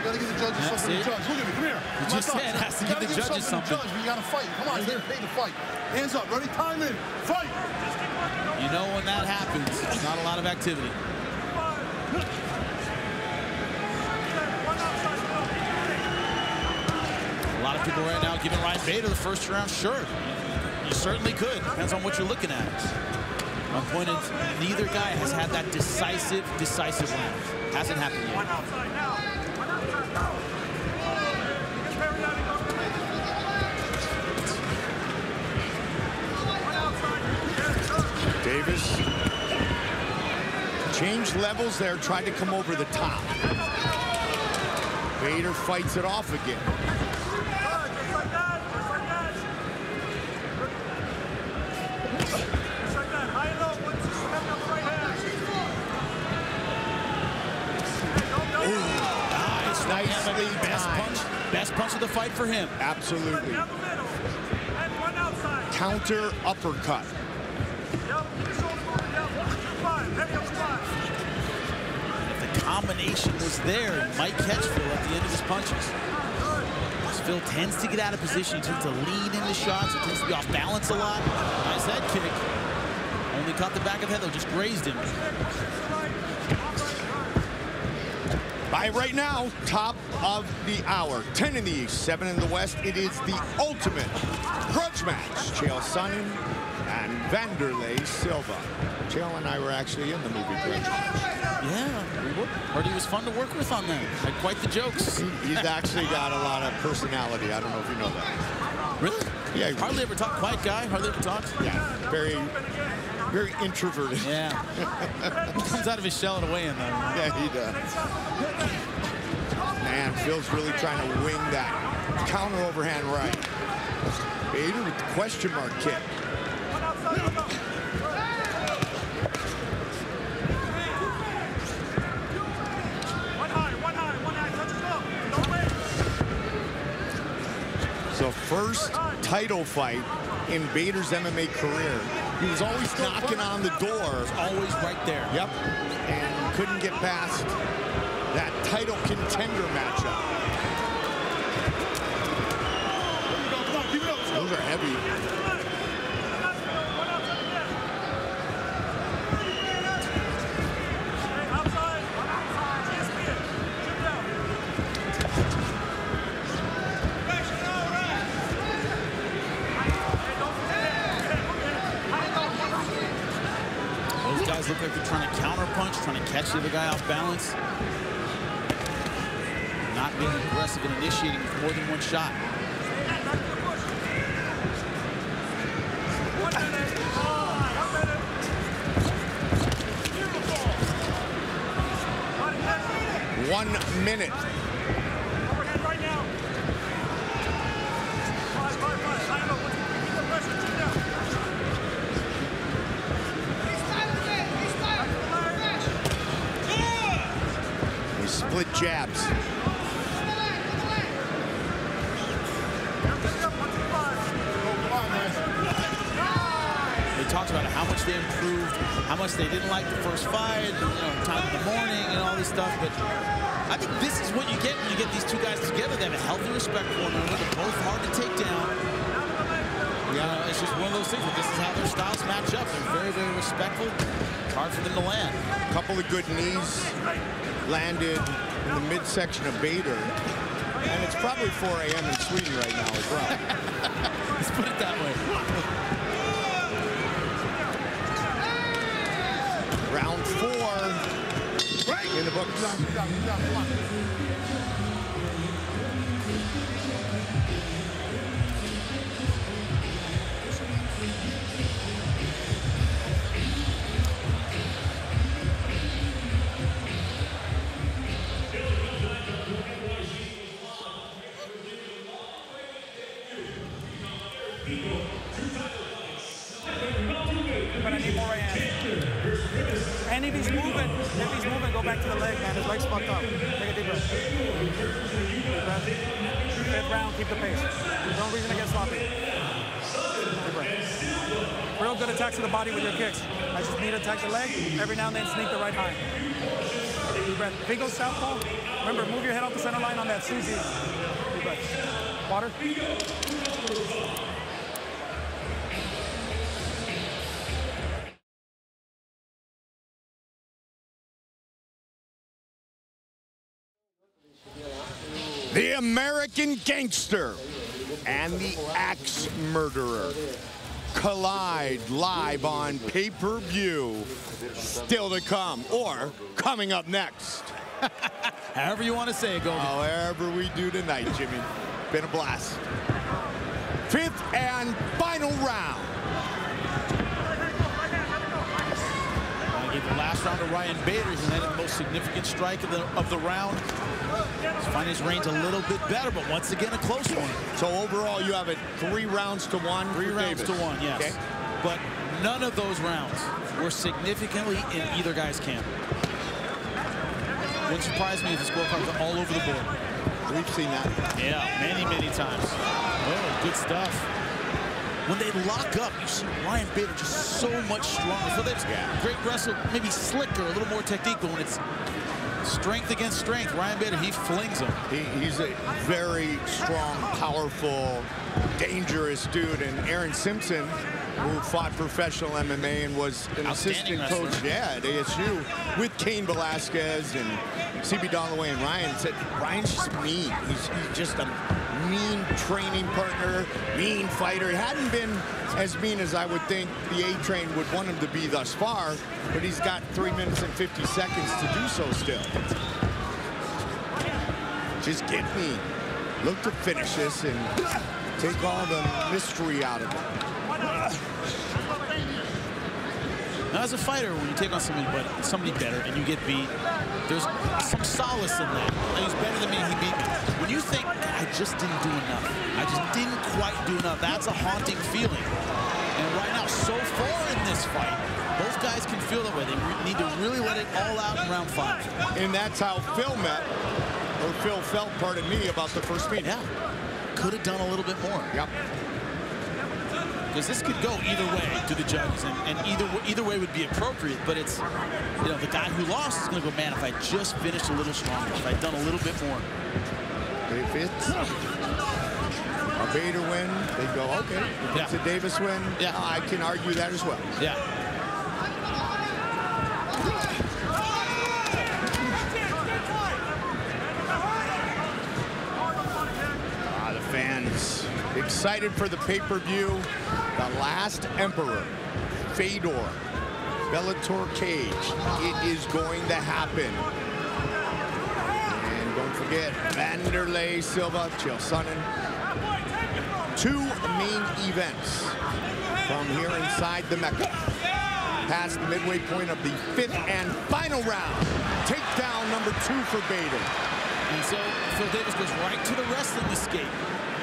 gotta give the judges something to judge. Look at me, come here. You just said has to give the judges something. You gotta fight. Come on, they're paid to fight. Hands up, ready? Time in. Fight. You know when that happens, it's not a lot of activity. A lot of people right now giving Ryan Bader the first round. Sure, you certainly could. Depends on what you're looking at. My point is, neither guy has had that decisive round. Hasn't happened yet. Davis changed levels there, tried to come over the top. Bader fights it off again. costly Best punch of the fight for him. Absolutely. Counter uppercut. If the combination was there, he might catch Phil at the end of his punches. Phil tends to get out of position. He tends to lean into shots. He tends to be off balance a lot. Nice head kick. Only caught the back of the head, though, just grazed him. By right now, top of the hour. 10 in the East, 7 in the West. It is the ultimate grudge match. Chael Sonnen and Vanderlei Silva. Chael and I were actually in the movie Grudge Match. Yeah, we were. Heard he was fun to work with on that. Had quite the jokes. He's actually got a lot of personality. I don't know if you know that. Really? Yeah. Hardly ever talked. Quiet guy. Hardly ever talks. Yeah. Very introverted. Yeah. He comes out of his shell in a way in though. Yeah, he does. Man, Phil's really trying to wing that counter overhand right. Bader with the question mark kick. So first title fight in Bader's MMA career. He was always knocking on the door. Always right there. Yep. And couldn't get past that title contender matchup. Those are heavy. Look like they're trying to counter punch, trying to catch the other guy off balance. Not being aggressive and initiating with more than one shot. One minute. Split jabs. They talked about how much they improved, how much they didn't like the first fight, you know, time in the morning and all this stuff. But I think this is what you get when you get these two guys together. They have a healthy respect for one another. They're both hard to take down. Yeah, it's just one of those things. This is how their styles match up. They're very, very respectful. It's hard for them to land. A couple of good knees landed in the midsection of Bader. And it's probably 4 a.m. in Sweden right now as well. Let's put it that way. Round 4 in the books. But I need more right hand. And if he's moving, go back to the leg, man. His leg's fucked up. Take a deep breath. Deep breath. 5th round, keep the pace. No reason to get sloppy. Deep breath. Real good attacks to the body with your kicks. I just need to attack the leg. Every now and then sneak the right high. Deep breath. If he goes southpaw, remember, move your head off the center line on that Suzy. Deep breath. Water. The American Gangster and the Axe Murderer collide live on pay-per-view. Still to come, or coming up next. However you want to say it, Goldie. However we do tonight, Jimmy. Been a blast. 5th and final round. I gave the last round to Ryan Bader. He landed the most significant strike of the round. He's finding his range a little bit better, but once again, a close one. So overall, you have it 3 rounds to 1. 3 rounds to 1, yes. Okay. But none of those rounds were significantly in either guy's camp. Wouldn't surprise me if the scorecards are all over the board. We've seen that. Yeah, many, many times. Oh, good stuff. When they lock up, you see Ryan Bader just so much stronger. So that's great wrestle, maybe slicker, a little more technique, but when it's strength against strength, Ryan Bader, he flings him. He's a very strong, powerful, dangerous dude. And Aaron Simpson, who fought professional MMA and was an assistant coach, at ASU with Cain Velasquez and CB Dalloway and Ryan, said Ryan's just mean. He's just a mean training partner, mean fighter. He hadn't been as mean as I would think the A-Train would want him to be thus far, but he's got 3 minutes and 50 seconds to do so still. Just get me. Look to finish this and take all the mystery out of it. Now, as a fighter, when you take on somebody better and you get beat, there's some solace in that. He's better than me, he beat me. When you think, I just didn't do enough, I just didn't quite do enough, that's a haunting feeling. And right now, so far in this fight, both guys can feel that way. They need to really let it all out in round 5. And that's how Phil felt, pardon me, about the first meeting. Yeah, could have done a little bit more. Yep. Because this could go either way to the judges, and either way would be appropriate. But it's, the guy who lost is going to go, man, if I just finished a little stronger, if I'd done a little bit more. If it's a Bader win, they go, okay. If it's a Davis win, I can argue that as well. Yeah. The fans excited for the pay-per-view. The last Emperor, Fedor, Bellator cage. It is going to happen. And don't forget, Vanderlei Silva, Chael Sonnen. 2 main events from here inside the Mecca. Past the midway point of the 5th and final round. Takedown number 2 for Bader. And so Phil Davis goes right to the wrestling escape.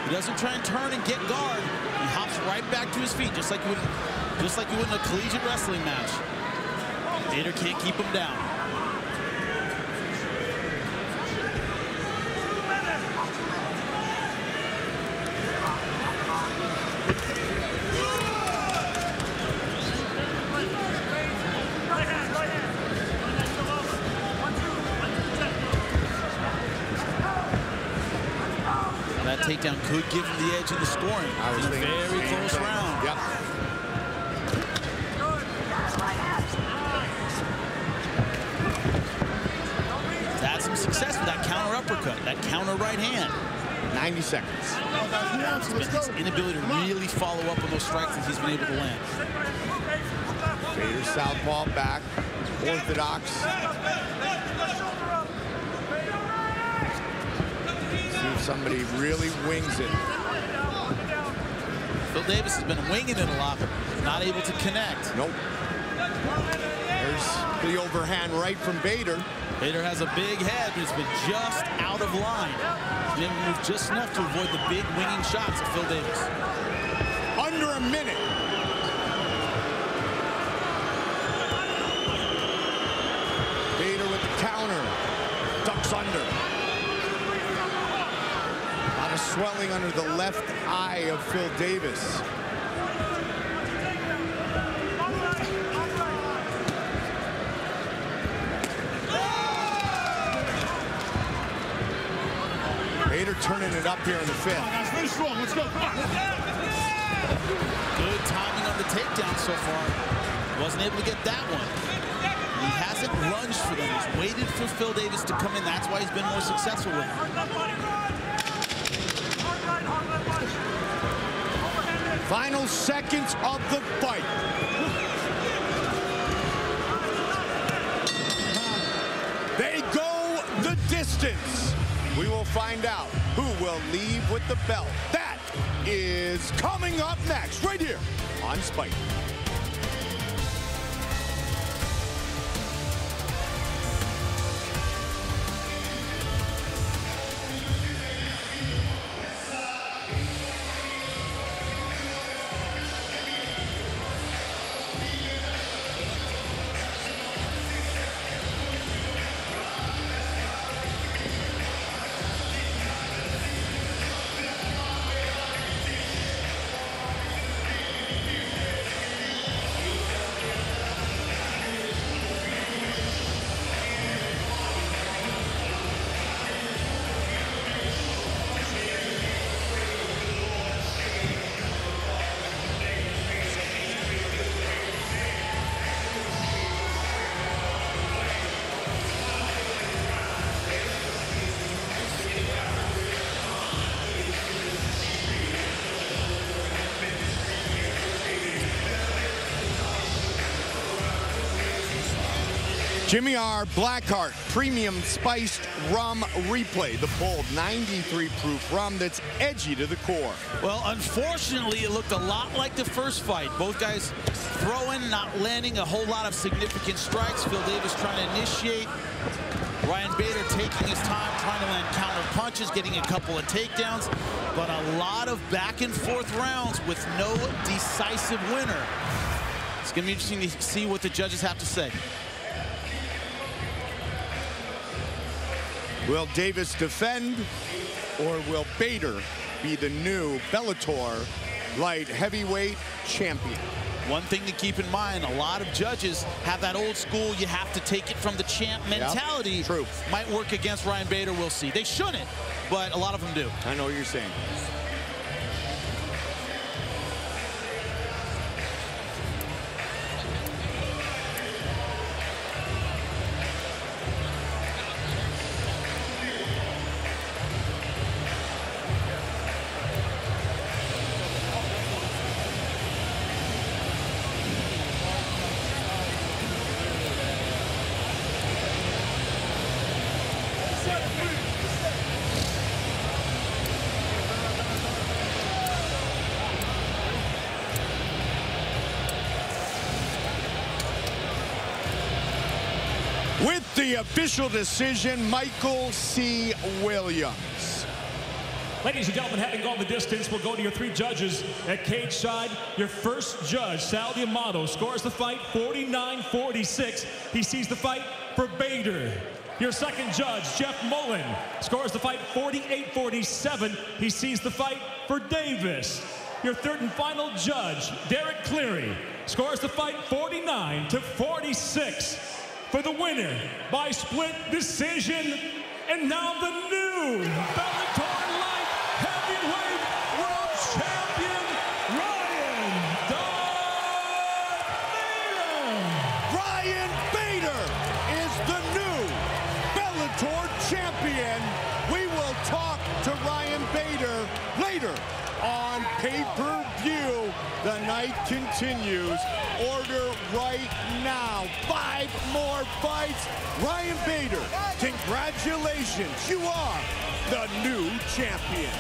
He doesn't try and turn and get guard. He hops right back to his feet, just like you would in a collegiate wrestling match. Bader can't keep him down. That takedown could give him the edge in the scoring. I was thinking very close round. Yep. Had some success with that counter uppercut, that counter right hand. 90 seconds. It's been his inability to really follow up on those strikes that he's been able to land. Bader southpaw back, orthodox. See if somebody really wings it. Phil Davis has been winging it a lot, but not able to connect. Nope. There's the overhand right from Bader. Bader has a big head, but it's been just out of line. He's able to move just enough to avoid the big winging shots of Phil Davis. Under a minute. Bader with the counter. Ducks under. A lot of swelling under the left eye of Phil Davis. Bader turning it up here in the 5th. Guys, finish strong. Let's go. Come on. Good timing on the takedown so far. Wasn't able to get that one. He hasn't lunged for them. He's waited for Phil Davis to come in. That's why he's been more successful with him. Final seconds of the fight. They go the distance. We will find out who will leave with the belt. That is coming up next, right here on Spike. Jimmy R. Blackheart Premium Spiced Rum Replay, the bold 93 proof rum that's edgy to the core. Well, unfortunately, it looked a lot like the first fight. Both guys throwing, not landing a whole lot of significant strikes. Phil Davis trying to initiate. Ryan Bader taking his time, trying to land counter punches, getting a couple of takedowns, but a lot of back and forth rounds with no decisive winner. It's going to be interesting to see what the judges have to say. Will Davis defend, or will Bader be the new Bellator light heavyweight champion? One thing to keep in mind, a lot of judges have that old school, you have to take it from the champ mentality. Yep, true. Might work against Ryan Bader, we'll see. They shouldn't, but a lot of them do. I know what you're saying. With the official decision, Michael C. Williams. Ladies and gentlemen, having gone the distance, we'll go to your three judges at cage side. Your first judge, Sal D'Amato, scores the fight 49-46. He sees the fight for Bader. Your second judge, Jeff Mullen, scores the fight 48-47. He sees the fight for Davis. Your third and final judge, Derek Cleary, scores the fight 49-46. For the winner by split decision, and now the new Bellator Light Heavyweight World Champion, Ryan Ryan Bader is the new Bellator champion. We will talk to Ryan Bader later on pay-per-view. The night continues. Order right now. 5 more fights. Ryan Bader, congratulations. You are the new champion.